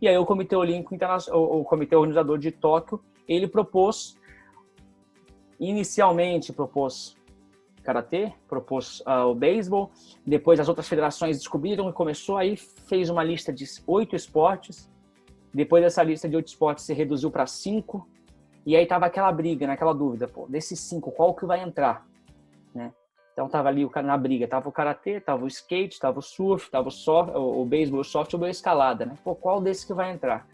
E aí o Comitê Olímpico Internacional, o Comitê Organizador de Tóquio, ele inicialmente propôs Karatê, propôs o beisebol, depois as outras federações descobriram e começou, aí fez uma lista de 8 esportes, depois dessa lista de 8 esportes se reduziu para 5, e aí tava aquela briga, aquela dúvida, desses 5, qual que vai entrar, né? Então tava ali na briga, tava o karatê, tava o skate, tava o surf, tava o beisebol, o softball e a escalada, né? Pô, qual desses que vai entrar?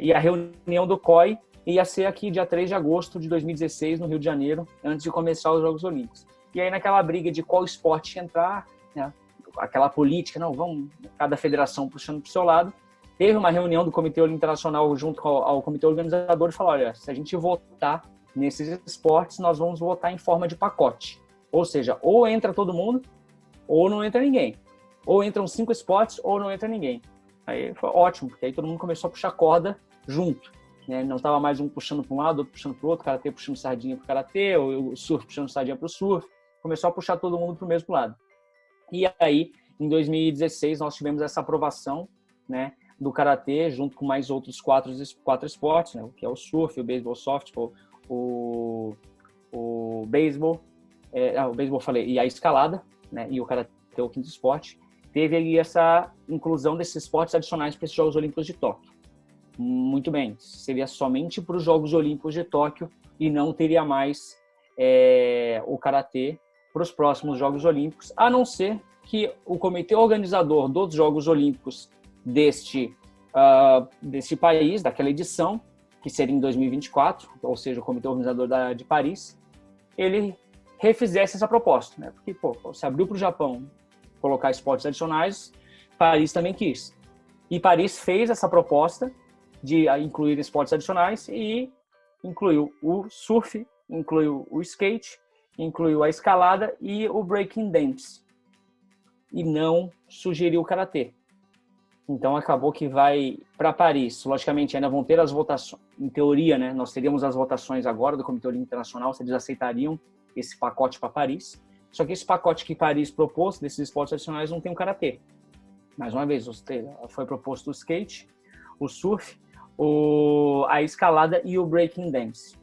E a reunião do COI ia ser aqui dia 3 de agosto de 2016 no Rio de Janeiro, antes de começar os Jogos Olímpicos. E aí naquela briga de qual esporte entrar, né? Aquela política, não, vamos, cada federação puxando pro seu lado, teve uma reunião do Comitê Olímpico Internacional junto ao Comitê Organizador e falou, olha, se a gente votar nesses esportes, nós vamos votar em forma de pacote. Ou seja, ou entra todo mundo, ou não entra ninguém. Ou entram 5 esportes, ou não entra ninguém. Aí foi ótimo, porque aí todo mundo começou a puxar corda junto. Né? Não estava mais um puxando para um lado, outro puxando para o outro, o karatê puxando sardinha para o karatê, o surf puxando sardinha para o surf. Começou a puxar todo mundo para o mesmo lado. E aí, em 2016, nós tivemos essa aprovação, né, do karatê, junto com mais outros 4 esportes, né, que é o surf, o beisebol, o softball, o beisebol, o beisebol falei, e a escalada, né, e o karatê, o quinto esporte. Teve ali essa inclusão desses esportes adicionais para esses Jogos Olímpicos de Tóquio. Muito bem, seria somente para os Jogos Olímpicos de Tóquio e não teria mais o karatê para os próximos Jogos Olímpicos, a não ser que o comitê organizador dos Jogos Olímpicos deste país, daquela edição, que seria em 2024, ou seja, o comitê organizador de Paris, ele refizesse essa proposta, né? Porque, se abriu para o Japão colocar esportes adicionais, Paris também quis. E Paris fez essa proposta de incluir esportes adicionais e incluiu o surf, incluiu o skate, incluiu a escalada e o breaking dance. E não sugeriu o karatê. Então acabou que vai para Paris. Logicamente ainda vão ter as votações, em teoria, né? Nós teríamos as votações agora do Comitê Olímpico Internacional, se eles aceitariam esse pacote para Paris. Só que esse pacote que Paris propôs, desses esportes adicionais, não tem o karatê. Mais uma vez, foi proposto o skate, o surf, a escalada e o breaking dance.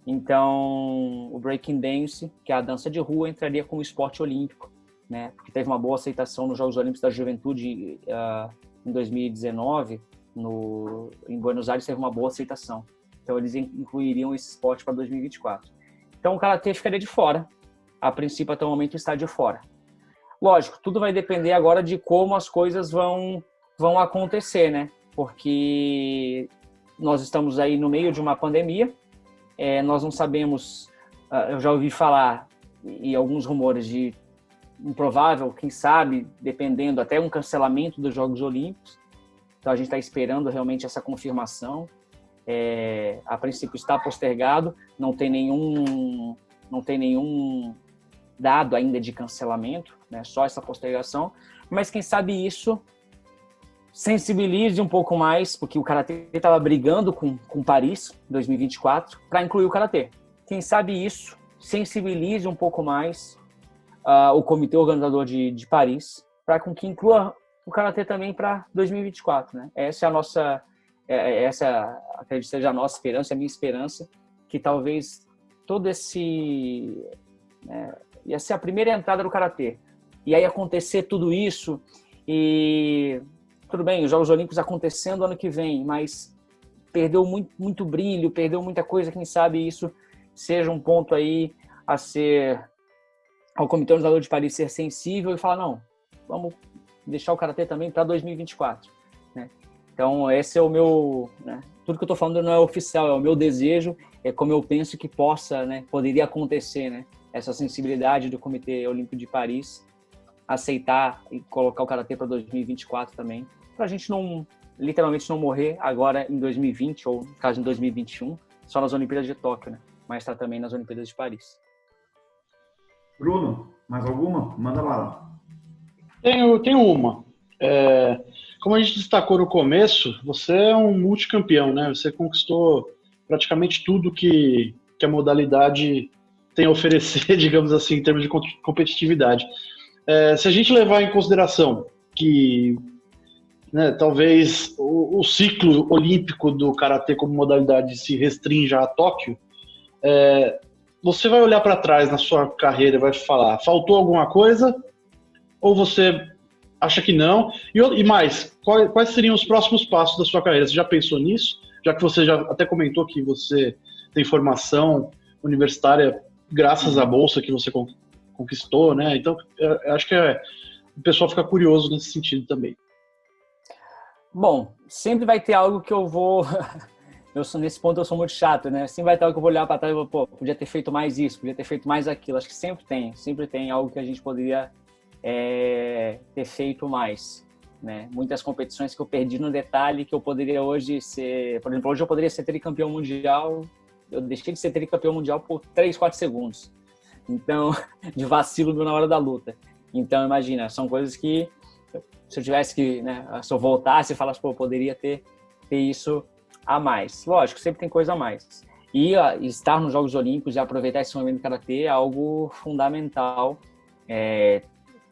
Então, o breaking dance, que é a dança de rua, entraria como esporte olímpico, né? Porque teve uma boa aceitação nos Jogos Olímpicos da Juventude em 2019, em Buenos Aires teve uma boa aceitação. Então, eles incluiriam esse esporte para 2024. Então, o karatê ficaria de fora. A princípio, até o momento, está de fora. Lógico, tudo vai depender agora de como as coisas vão acontecer, né? Porque nós estamos aí no meio de uma pandemia, nós não sabemos, eu já ouvi falar, e alguns rumores de improvável, quem sabe, dependendo, até um cancelamento dos Jogos Olímpicos. Então a gente está esperando realmente essa confirmação. A princípio está postergado, não tem nenhum dado ainda de cancelamento, né? Só essa postergação, mas quem sabe isso sensibilize um pouco mais, porque o karatê estava brigando com Paris 2024 para incluir o karatê. Quem sabe isso sensibilize um pouco mais o comitê organizador de Paris para com que inclua o karatê também para 2024, né? Essa é a nossa, acredito que seja a nossa esperança, a minha esperança, que talvez todo esse ia ser a primeira entrada do karatê. E aí acontecer tudo isso e tudo bem, os Jogos Olímpicos acontecendo ano que vem, mas perdeu muito brilho, perdeu muita coisa, quem sabe isso seja um ponto aí a ser, ao Comitê Organizador de Paris ser sensível e falar, não, vamos deixar o karatê também para 2024. Né? Então esse é o meu, né? Tudo que eu estou falando não é oficial, é o meu desejo, é como eu penso que poderia acontecer, né? Essa sensibilidade do Comitê Olímpico de Paris aceitar e colocar o karatê para 2024 também, para a gente literalmente não morrer agora em 2020 ou, no caso, em 2021, só nas Olimpíadas de Tóquio, né? Mas está também nas Olimpíadas de Paris. Bruno, mais alguma? Manda bala. Tenho uma. Como a gente destacou no começo, você é um multicampeão, né? Você conquistou praticamente tudo que a modalidade tem a oferecer, digamos assim, em termos de competitividade. Se a gente levar em consideração que, né, talvez o ciclo olímpico do karatê como modalidade se restrinja a Tóquio, você vai olhar para trás na sua carreira e vai falar, faltou alguma coisa? Ou você acha que não? E mais, quais seriam os próximos passos da sua carreira? Você já pensou nisso? Já que você já até comentou que você tem formação universitária graças à bolsa que você conquistou, né? Então, eu acho que o pessoal fica curioso nesse sentido também. Bom, sempre vai ter algo que eu vou... Nesse ponto eu sou muito chato, né? Sempre vai ter algo que eu vou olhar para trás e vou, pô, podia ter feito mais isso, podia ter feito mais aquilo. Acho que sempre tem algo que a gente poderia ter feito mais, né? Muitas competições que eu perdi no detalhe, que eu poderia hoje ser... Por exemplo, hoje eu poderia ser tricampeão mundial, eu deixei de ser tricampeão mundial por 3, 4 segundos. Então, de vacilo na hora da luta. Então, imagina, são coisas que se eu tivesse que, né, se eu voltasse e falasse, pô, poderia ter isso a mais. Lógico, sempre tem coisa a mais. E estar nos Jogos Olímpicos e aproveitar esse momento do Karatê é algo fundamental.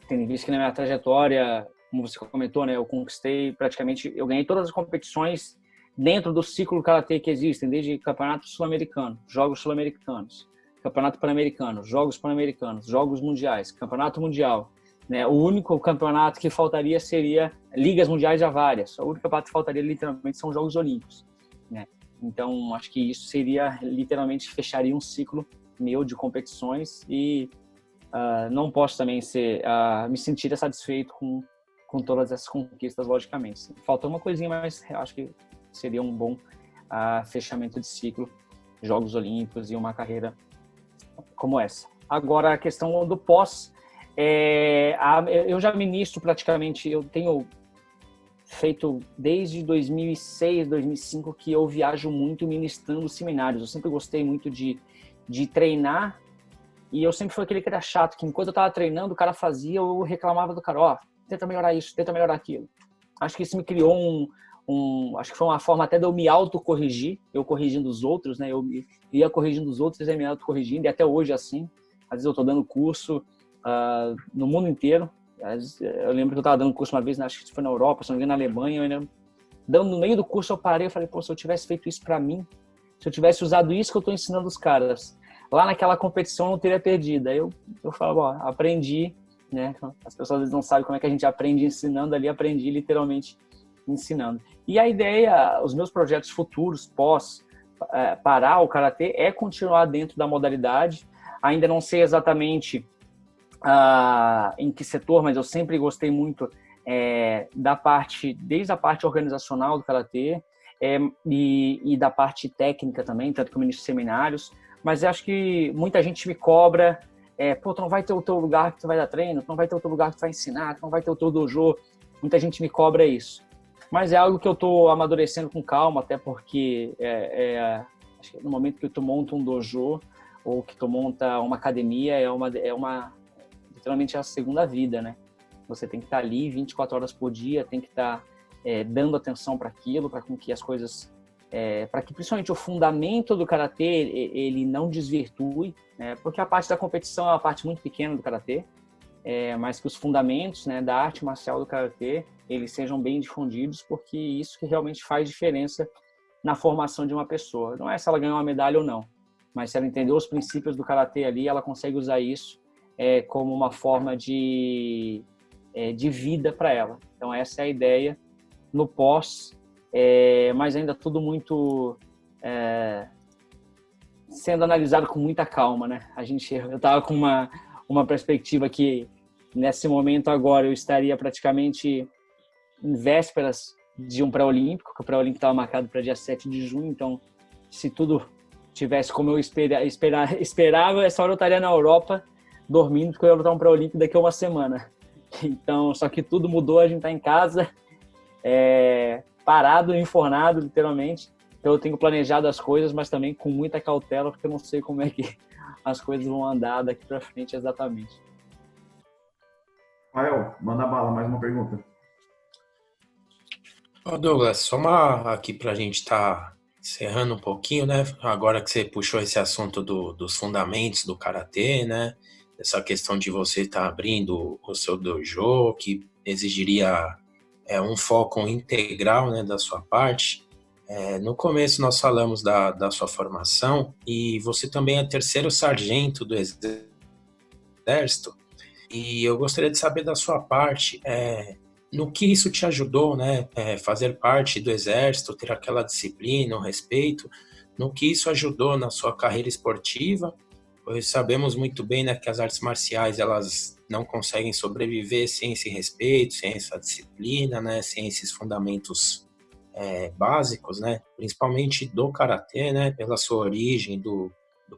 Tendo visto que na minha trajetória, como você comentou, né, eu conquistei praticamente, eu ganhei todas as competições dentro do ciclo do Karatê que existem, desde Campeonato Sul-Americano, Jogos Sul-Americanos, Campeonato Pan-Americano, Jogos Pan-Americanos, Jogos Mundiais, Campeonato Mundial. Né? O único campeonato que faltaria seria Ligas Mundiais já várias. O único campeonato que faltaria literalmente são os Jogos Olímpicos. Né? Então, acho que isso seria, literalmente, fecharia um ciclo meu de competições e não posso também me sentir satisfeito com todas essas conquistas, logicamente. Faltou uma coisinha, mas acho que seria um bom fechamento de ciclo, Jogos Olímpicos e uma carreira como essa. Agora, a questão do pós, eu já ministro praticamente, eu tenho feito desde 2006, 2005 que eu viajo muito ministrando seminários. Eu sempre gostei muito de treinar e eu sempre fui aquele cara chato que enquanto eu estava treinando, o cara fazia, eu reclamava do cara, tenta melhorar isso, tenta melhorar aquilo. Acho que isso me criou acho que foi uma forma até de eu me autocorrigir, eu corrigindo os outros, né? Eu ia corrigindo os outros e me autocorrigindo, e até hoje assim. Às vezes eu estou dando curso no mundo inteiro. Eu lembro que eu estava dando curso uma vez, acho que foi na Europa, se não me engano, na Alemanha. No meio do curso eu parei e falei, pô, se eu tivesse feito isso para mim, se eu tivesse usado isso que eu estou ensinando os caras, lá naquela competição eu não teria perdido. Aí eu falo, aprendi, né? As pessoas às vezes não sabem como é que a gente aprende ensinando, ali aprendi literalmente ensinando. E a ideia, os meus projetos futuros, pós parar o Karatê, é continuar dentro da modalidade. Ainda não sei exatamente em que setor, mas eu sempre gostei muito desde a parte organizacional do Karatê e da parte técnica também, tanto que eu ministro seminários, mas eu acho que muita gente me cobra, pô, tu não vai ter o teu lugar que tu vai dar treino, tu não vai ter o teu lugar que tu vai ensinar, tu não vai ter o teu dojo, muita gente me cobra isso. Mas é algo que eu estou amadurecendo com calma, até porque acho que no momento que tu monta um dojo ou que tu monta uma academia, literalmente é a segunda vida, né? Você tem que estar ali 24 horas por dia, tem que estar dando atenção para aquilo, para que as coisas, para que principalmente o fundamento do Karatê ele não desvirtue, né? Porque a parte da competição é uma parte muito pequena do Karatê, mas que os fundamentos, né, da arte marcial do Karatê eles sejam bem difundidos, porque isso que realmente faz diferença na formação de uma pessoa. Não é se ela ganhou uma medalha ou não, mas se ela entendeu os princípios do Karatê ali, ela consegue usar isso como uma forma de vida para ela. Então essa é a ideia no pós, mas ainda tudo muito sendo analisado com muita calma, né? Eu estava com uma perspectiva que nesse momento agora eu estaria praticamente em vésperas de um pré-olímpico, que o pré-olímpico estava marcado para dia 7 de junho, então se tudo tivesse como eu esperava, essa hora eu estaria na Europa dormindo, porque eu ia lutar um pré-olímpico daqui a uma semana. Então, só que tudo mudou, a gente está em casa, parado, enfornado, literalmente. Então eu tenho planejado as coisas, mas também com muita cautela, porque eu não sei como é que as coisas vão andar daqui para frente exatamente. Rafael, manda bala, mais uma pergunta. Douglas, só aqui para a gente estar encerrando um pouquinho, né? Agora que você puxou esse assunto dos fundamentos do Karatê, né? Essa questão de você estar abrindo o seu dojo, que exigiria um foco integral, né, da sua parte. No começo nós falamos da sua formação e você também é terceiro sargento do Exército. E eu gostaria de saber da sua parte no que isso te ajudou, né? Fazer parte do Exército, ter aquela disciplina, o respeito, no que isso ajudou na sua carreira esportiva, pois sabemos muito bem, né, que as artes marciais elas não conseguem sobreviver sem esse respeito, sem essa disciplina, né, sem esses fundamentos básicos, né, principalmente do karatê, né, pela sua origem do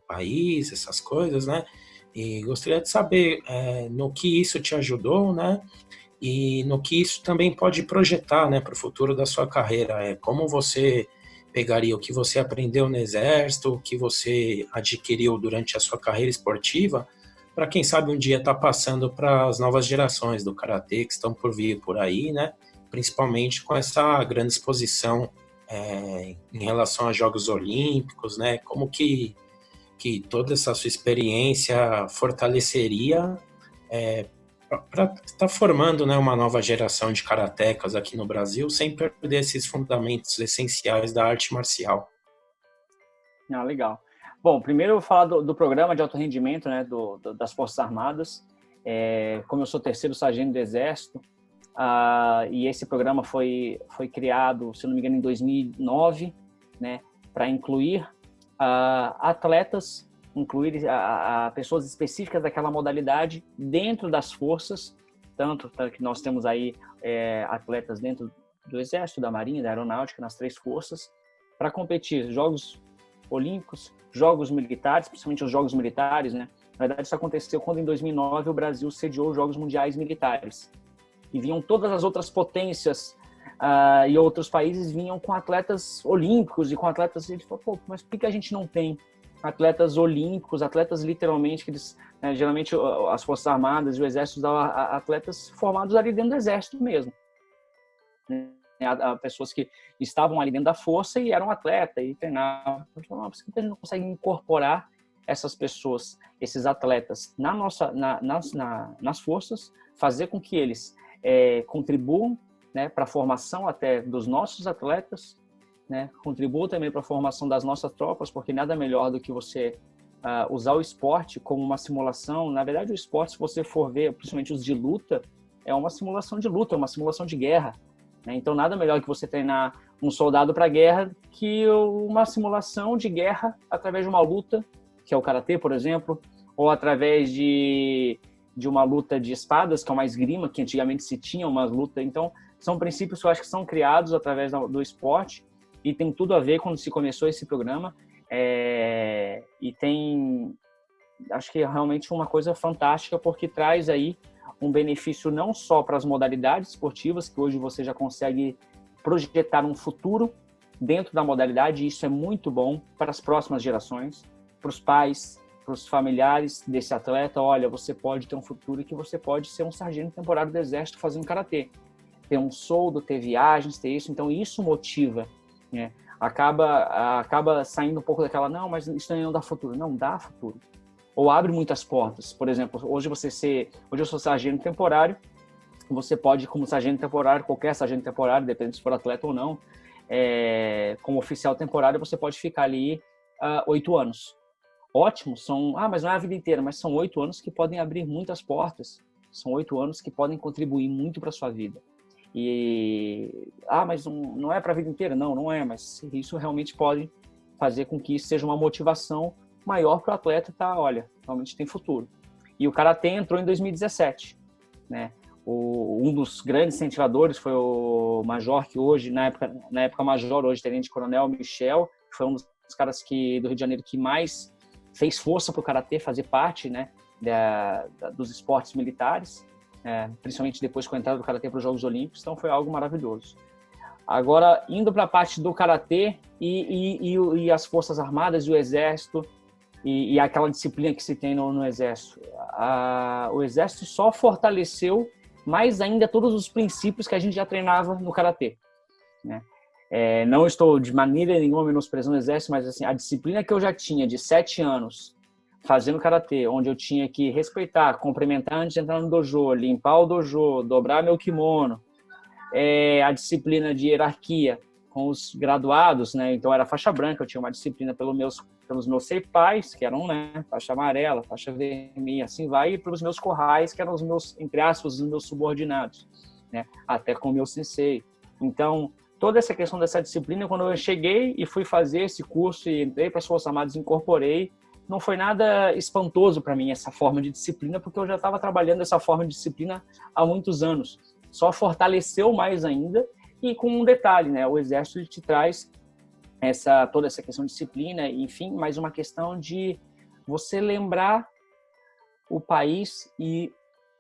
país, essas coisas, né. E gostaria de saber no que isso te ajudou, né, e no que isso também pode projetar, né, para o futuro da sua carreira. Como você pegaria o que você aprendeu no Exército, o que você adquiriu durante a sua carreira esportiva, para quem sabe um dia estar passando para as novas gerações do Karatê que estão por vir por aí, né? Principalmente com essa grande exposição em relação aos Jogos Olímpicos, né? Como que toda essa sua experiência fortaleceria para estar formando, né, uma nova geração de karatecas aqui no Brasil, sem perder esses fundamentos essenciais da arte marcial. Legal. Bom, primeiro eu vou falar do programa de alto rendimento, né, das Forças Armadas. Como eu sou terceiro sargento do Exército, e esse programa foi criado, se eu não me engano, em 2009, né, para incluir atletas, incluir pessoas específicas daquela modalidade dentro das forças, tanto que nós temos aí atletas dentro do Exército, da Marinha, da Aeronáutica, nas 3 forças, para competir Jogos Olímpicos, Jogos Militares, principalmente os Jogos Militares, né? Na verdade, isso aconteceu quando, em 2009, o Brasil sediou os Jogos Mundiais Militares. E vinham todas as outras potências e outros países vinham com atletas olímpicos e com atletas... E ele falou, pô, mas por que a gente não tem atletas olímpicos, atletas literalmente, que eles, geralmente as Forças Armadas e o Exército dão atletas formados ali dentro do Exército mesmo. Pessoas que estavam ali dentro da força e eram atletas e treinavam. Por que a gente não consegue incorporar essas pessoas, esses atletas, nas forças, fazer com que eles contribuam, né, para a formação até dos nossos atletas, né, contribua também para a formação das nossas tropas, porque nada melhor do que você usar o esporte como uma simulação. Na verdade, o esporte, se você for ver, principalmente os de luta, é uma simulação de luta, é uma simulação de guerra, né? Então, nada melhor que você treinar um soldado para a guerra que uma simulação de guerra através de uma luta, que é o karatê, por exemplo, ou através de uma luta de espadas, que é uma esgrima, que antigamente se tinha uma luta. Então, são princípios que eu acho que são criados através do esporte, e tem tudo a ver quando se começou esse programa, e tem, acho que é realmente uma coisa fantástica, porque traz aí um benefício não só para as modalidades esportivas, que hoje você já consegue projetar um futuro dentro da modalidade, e isso é muito bom para as próximas gerações, para os pais, para os familiares desse atleta. Olha, você pode ter um futuro que você pode ser um sargento temporário do Exército fazendo karatê, ter um soldo, ter viagens, ter isso. Então isso motiva, né? Acaba saindo um pouco daquela, não, mas isso não dá futuro. Não, dá futuro. Ou abre muitas portas. Por exemplo, hoje eu sou sargento temporário, você pode, como sargento temporário, qualquer sargento temporário, dependendo se for atleta ou não, como oficial temporário, você pode ficar ali 8 anos. Ótimo, mas não é a vida inteira, mas são 8 anos que podem abrir muitas portas, são 8 anos que podem contribuir muito para a sua vida. Mas não é para a vida inteira? Não é, mas isso realmente pode fazer com que isso seja uma motivação maior para o atleta, olha, realmente tem futuro. E o Karatê entrou em 2017, né? Um dos grandes incentivadores foi o Major, que hoje, na época Major, hoje Tenente Coronel Michel, que foi um dos caras do Rio de Janeiro que mais fez força para o Karatê fazer parte, né, dos esportes militares, principalmente depois com a entrada do Karatê para os Jogos Olímpicos. Então foi algo maravilhoso. Agora, indo para a parte do Karatê e as Forças Armadas e o Exército, e aquela disciplina que se tem no Exército. O Exército só fortaleceu mais ainda todos os princípios que a gente já treinava no Karatê, né? Não estou de maneira nenhuma menosprezando o Exército, mas assim, a disciplina que eu já tinha de 7 anos fazendo Karatê, onde eu tinha que respeitar, cumprimentar antes de entrar no dojo, limpar o dojo, dobrar meu kimono, a disciplina de hierarquia com os graduados, né? Então era faixa branca, eu tinha uma disciplina pelos meus seipais, que eram, né, faixa amarela, faixa vermelha, assim vai, e pelos meus corrais, que eram os meus, entre aspas, os meus subordinados, né, até com o meu sensei. Então, toda essa questão dessa disciplina, quando eu cheguei e fui fazer esse curso e entrei para as Forças Armadas, incorporei, não foi nada espantoso para mim essa forma de disciplina, porque eu já estava trabalhando essa forma de disciplina há muitos anos. Só fortaleceu mais ainda, e com um detalhe, né? O Exército ele te traz toda essa questão de disciplina, enfim, mais uma questão de você lembrar o país e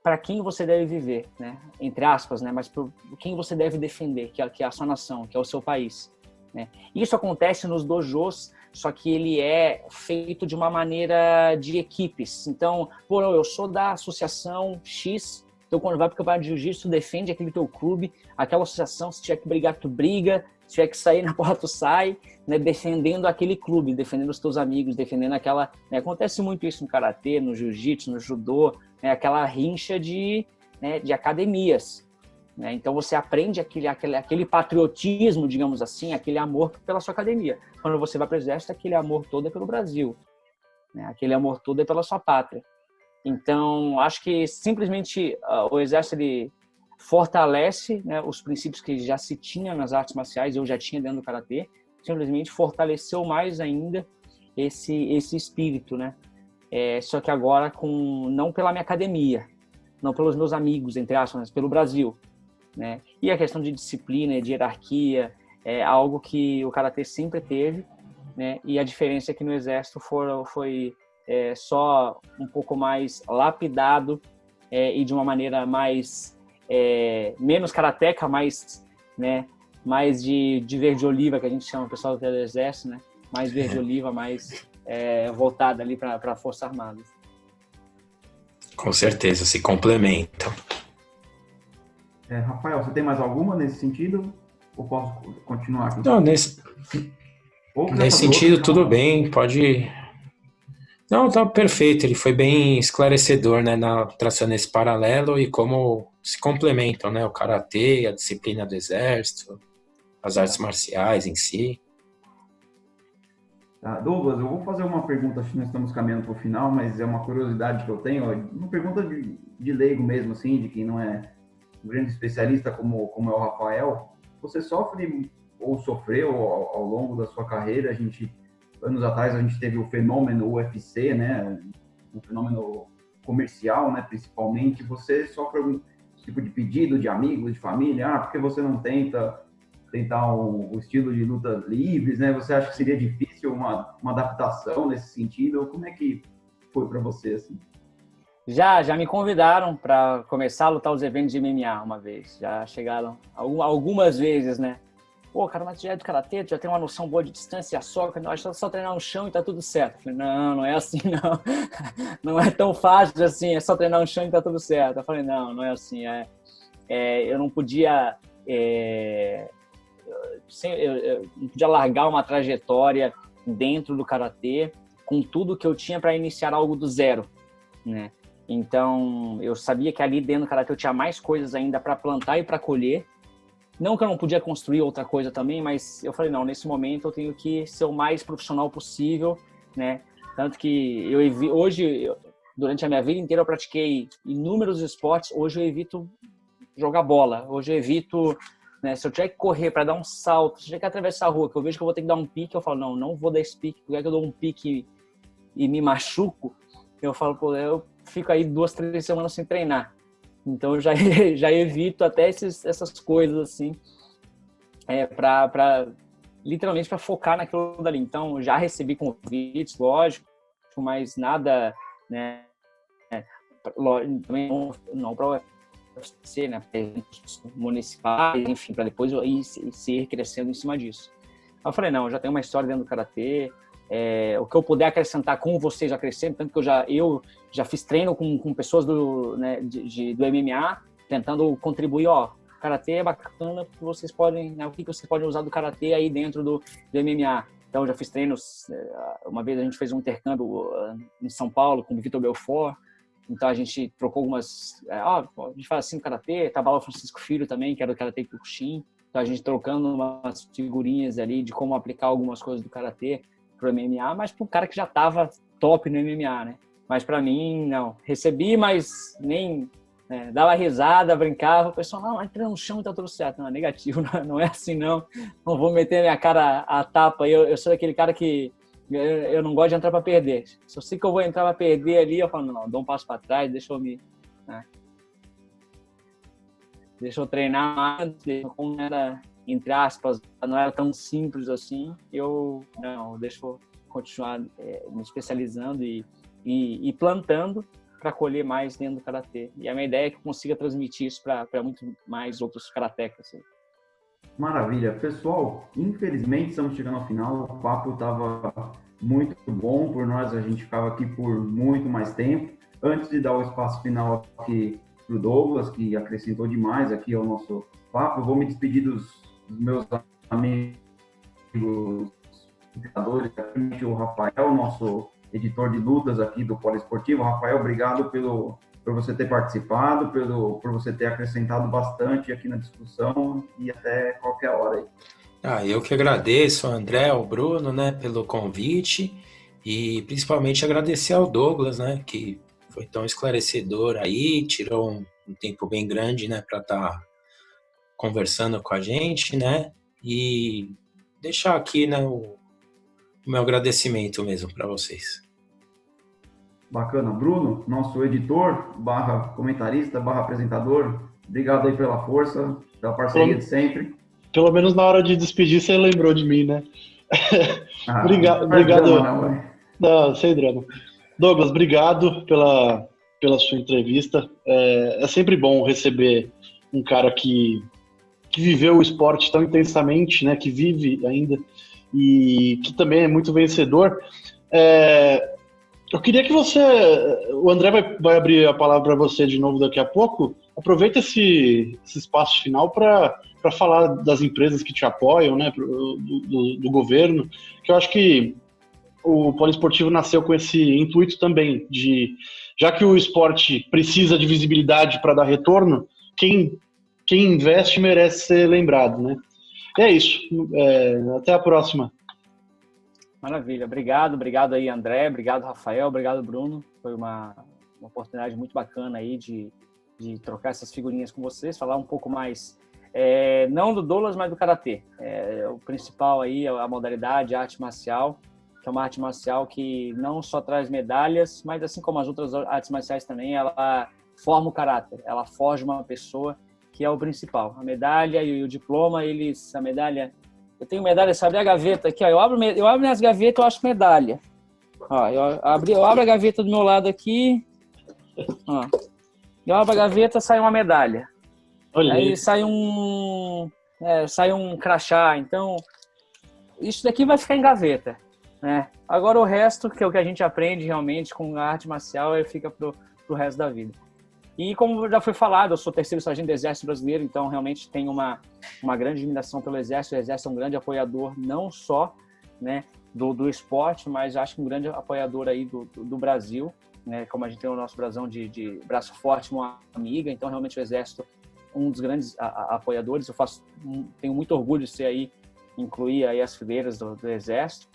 para quem você deve viver, né? Entre aspas, né? Mas por quem você deve defender, que é a sua nação, que é o seu país, né? Isso acontece nos dojos, só que ele é feito de uma maneira de equipes. Então, eu sou da associação X, então quando vai para o campeonato de jiu-jitsu, tu defende aquele teu clube, aquela associação, se tiver que brigar, tu briga, se tiver que sair na porra, tu sai, né, defendendo aquele clube, defendendo os teus amigos, defendendo aquela... Né, acontece muito isso no karatê, no jiu-jitsu, no judô, né, aquela rincha de academias. Né? Então você aprende aquele patriotismo, digamos assim, aquele amor pela sua academia. Quando você vai para o exército, aquele amor todo é pelo Brasil, né? Aquele amor todo é pela sua pátria. Então, acho que simplesmente o exército ele fortalece, né, os princípios que já se tinha nas artes marciais, eu já tinha dentro do karatê, simplesmente fortaleceu mais ainda esse espírito, né? Só que agora não pela minha academia, não pelos meus amigos, entre aspas, mas pelo Brasil, né? E a questão de disciplina, de hierarquia, é algo que o karatê sempre teve, né? E a diferença é que no exército foi só um pouco mais lapidado e de uma maneira mais menos karateca, mais, né, mais de verde oliva, que a gente chama o pessoal do exército, né? Mais verde oliva, mais voltada ali para a Força Armada. Com certeza, se complementam. Rafael, você tem mais alguma nesse sentido? Ou posso continuar aqui? Não, nesse sentido, tudo bem, pode... Não, tá perfeito, ele foi bem esclarecedor, né, traçando esse paralelo e como se complementam, né, o karatê, a disciplina do exército, as artes marciais em si. Tá, Douglas, eu vou fazer uma pergunta, acho que nós estamos caminhando para o final, mas é uma curiosidade que eu tenho, uma pergunta de leigo mesmo, assim, de quem não é um grande especialista como é o Rafael. Você sofre ou sofreu ao longo da sua carreira? Anos atrás a gente teve o fenômeno UFC, né? Um fenômeno comercial, né? Principalmente. Você sofre algum tipo de pedido de amigos, de família? Por que você não tentar o estilo de lutas livres, né? Você acha que seria difícil uma adaptação nesse sentido? Como é que foi para você, assim? Já me convidaram para começar a lutar os eventos de MMA uma vez. Já chegaram algumas vezes, né? Pô, cara, mas tu já é do karatê, tu já tem uma noção boa de distância e soca, não, acho que é só treinar no chão e tá tudo certo. Eu falei, não é assim, não. Não é tão fácil assim, é só treinar no chão e tá tudo certo. Eu falei, não é assim. Eu não podia... eu não podia largar uma trajetória dentro do karatê com tudo que eu tinha para iniciar algo do zero, né? Então, eu sabia que ali dentro do karatê eu tinha mais coisas ainda para plantar e para colher. Não que eu não podia construir outra coisa também, mas eu falei, não, nesse momento eu tenho que ser o mais profissional possível, né? Tanto que hoje, durante a minha vida inteira, eu pratiquei inúmeros esportes. Hoje eu evito jogar bola. Hoje eu evito, né? Se eu tiver que correr para dar um salto, se eu tiver que atravessar a rua, que eu vejo que eu vou ter que dar um pique, eu falo, não vou dar esse pique, porque é que eu dou um pique e me machuco. Eu falo, pô, eu fico aí 2-3 semanas sem treinar. Então eu já evito até essas coisas assim, literalmente para focar naquilo dali. Então já recebi convites, lógico, mas nada, né? Também não para o UFC, né? Municipais, enfim, para depois eu ir crescendo em cima disso. Eu falei, não, eu já tenho uma história dentro do karatê. O que eu puder acrescentar com vocês, acrescento, tanto que eu já fiz treino com pessoas do MMA, tentando contribuir, karatê é bacana, porque vocês podem, né, o que vocês podem usar do karatê aí dentro do MMA. Então, já fiz treinos, uma vez a gente fez um intercâmbio em São Paulo com o Vitor Belfort, então a gente trocou algumas, a gente faz assim no karatê, tava lá o Francisco Filho também, que era do karatê Kyokushin, então a gente trocando umas figurinhas ali de como aplicar algumas coisas do karatê pro MMA, mas para um cara que já estava top no MMA, né? Mas para mim, não. Recebi, mas nem dava risada, brincava. O pessoal, não, entra no chão e tá tudo certo. Não, é negativo, não é assim, não. Não vou meter minha cara a tapa. Eu sou aquele cara que eu não gosto de entrar para perder. Se eu sei que eu vou entrar para perder ali, eu falo, não, dou um passo para trás, deixa eu treinar mais, como era, entre aspas, não era tão simples assim, deixa eu continuar me especializando e plantando para colher mais dentro do karatê. E a minha ideia é que eu consiga transmitir isso para muito mais outros karatecas. Assim. Maravilha. Pessoal, infelizmente estamos chegando ao final. O papo estava muito bom por nós, a gente ficava aqui por muito mais tempo. Antes de dar o espaço final aqui para o Douglas, que acrescentou demais aqui ao nosso papo, eu vou me despedir dos meus amigos, o Rafael, nosso editor de lutas aqui do Poliesportivo. Rafael, obrigado por você ter participado, por você ter acrescentado bastante aqui na discussão e até qualquer hora aí. Eu que agradeço ao André, ao Bruno, né, pelo convite e principalmente agradecer ao Douglas, né, que foi tão esclarecedor aí, tirou um tempo bem grande, né, para estar conversando com a gente, né, e deixar aqui, né, o meu agradecimento mesmo para vocês. Bacana. Bruno, nosso editor, /comentarista, /apresentador, obrigado aí pela força, pela parceria de sempre. Pelo menos na hora de despedir você lembrou de mim, né? Obrigado. Não, sem drama. Douglas, obrigado pela sua entrevista. É sempre bom receber um cara que viveu o esporte tão intensamente, né? Que vive ainda e que também é muito vencedor. Eu queria que o André vai abrir a palavra para você de novo daqui a pouco. Aproveita esse espaço final para falar das empresas que te apoiam, né, do governo, que eu acho que o Poliesportivo nasceu com esse intuito também, já que o esporte precisa de visibilidade para dar retorno, quem investe merece ser lembrado, né? E é isso. Até a próxima. Maravilha, obrigado aí, André, obrigado, Rafael, obrigado, Bruno. Foi uma oportunidade muito bacana aí de trocar essas figurinhas com vocês, falar um pouco mais, não do Douglas, mas do Karatê. O principal aí é a modalidade, a arte marcial, que é uma arte marcial que não só traz medalhas, mas assim como as outras artes marciais também, ela forma o caráter, ela forja uma pessoa, que é o principal. A medalha e o diploma, a medalha... Eu tenho medalha, se abrir a gaveta aqui, ó, eu abro minhas gavetas, eu acho medalha. Ó, eu abro a gaveta do meu lado aqui, ó. Eu abro a gaveta, sai uma medalha. Olha aí sai um crachá. Então, isso daqui vai ficar em gaveta, né? Agora o resto, que é o que a gente aprende realmente com a arte marcial, fica pro resto da vida. E como já foi falado, eu sou terceiro sargento do Exército Brasileiro, então realmente tenho uma grande admiração pelo Exército. O Exército é um grande apoiador, não só, né, do esporte, mas acho que um grande apoiador aí do Brasil, né, como a gente tem o nosso brasão de braço forte, uma amiga, então realmente o Exército é um dos grandes apoiadores. Eu tenho muito orgulho de ser aí, incluir aí as fileiras do Exército.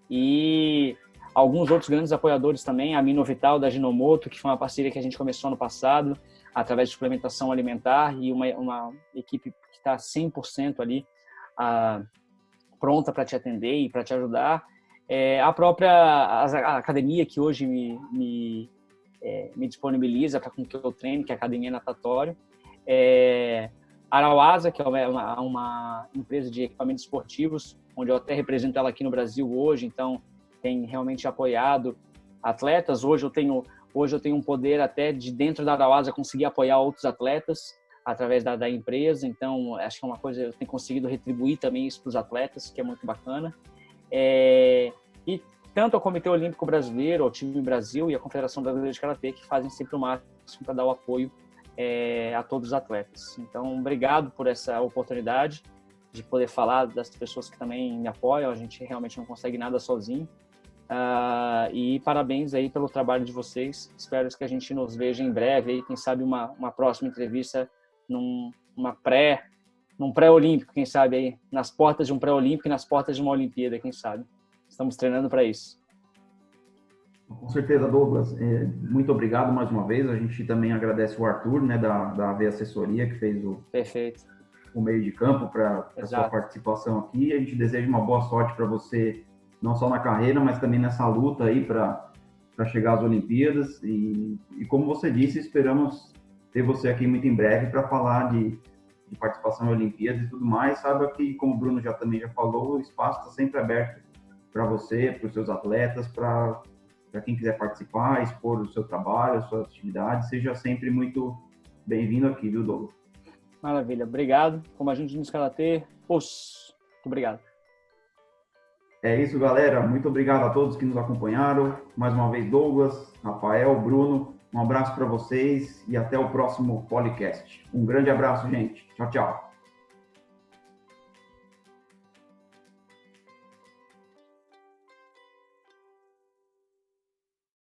E alguns outros grandes apoiadores também, a Minovital da Ginomoto, que foi uma parceria que a gente começou ano passado, através de suplementação alimentar, e uma equipe que está 100% ali pronta para te atender e para te ajudar. A própria academia que hoje me disponibiliza para que eu treine, que é a Academia Natatório. Arauasa, que é uma empresa de equipamentos esportivos, onde eu até represento ela aqui no Brasil hoje, então tem realmente apoiado atletas. Hoje eu tenho um poder até de dentro da Arauasa conseguir apoiar outros atletas através da empresa, então acho que é uma coisa, eu tenho conseguido retribuir também isso para os atletas, que é muito bacana. E tanto o Comitê Olímpico Brasileiro, o Time Brasil e a Confederação Brasileira de Karatê, que fazem sempre o máximo para dar o apoio a todos os atletas. Então, obrigado por essa oportunidade de poder falar das pessoas que também me apoiam. A gente realmente não consegue nada sozinho. E parabéns aí pelo trabalho de vocês. Espero que a gente nos veja em breve aí, quem sabe uma próxima entrevista num pré-olímpico, quem sabe aí, nas portas de um pré-olímpico e nas portas de uma Olimpíada, quem sabe. Estamos treinando para isso. Com certeza, Douglas. Muito obrigado mais uma vez. A gente também agradece o Arthur, né, da AV Assessoria, que fez o meio de campo para a sua participação aqui. A gente deseja uma boa sorte para você não só na carreira, mas também nessa luta aí para chegar às Olimpíadas. E como você disse, esperamos ter você aqui muito em breve para falar de participação em Olimpíadas e tudo mais. Saiba que, como o Bruno também já falou, o espaço está sempre aberto para você, para os seus atletas, para quem quiser participar, expor o seu trabalho, a sua atividade. Seja sempre muito bem-vindo aqui, viu, Douglas? Maravilha, obrigado. Como a gente diz no Karatê, muito obrigado. É isso, galera. Muito obrigado a todos que nos acompanharam. Mais uma vez, Douglas, Rafael, Bruno. Um abraço para vocês e até o próximo podcast. Um grande abraço, gente. Tchau, tchau.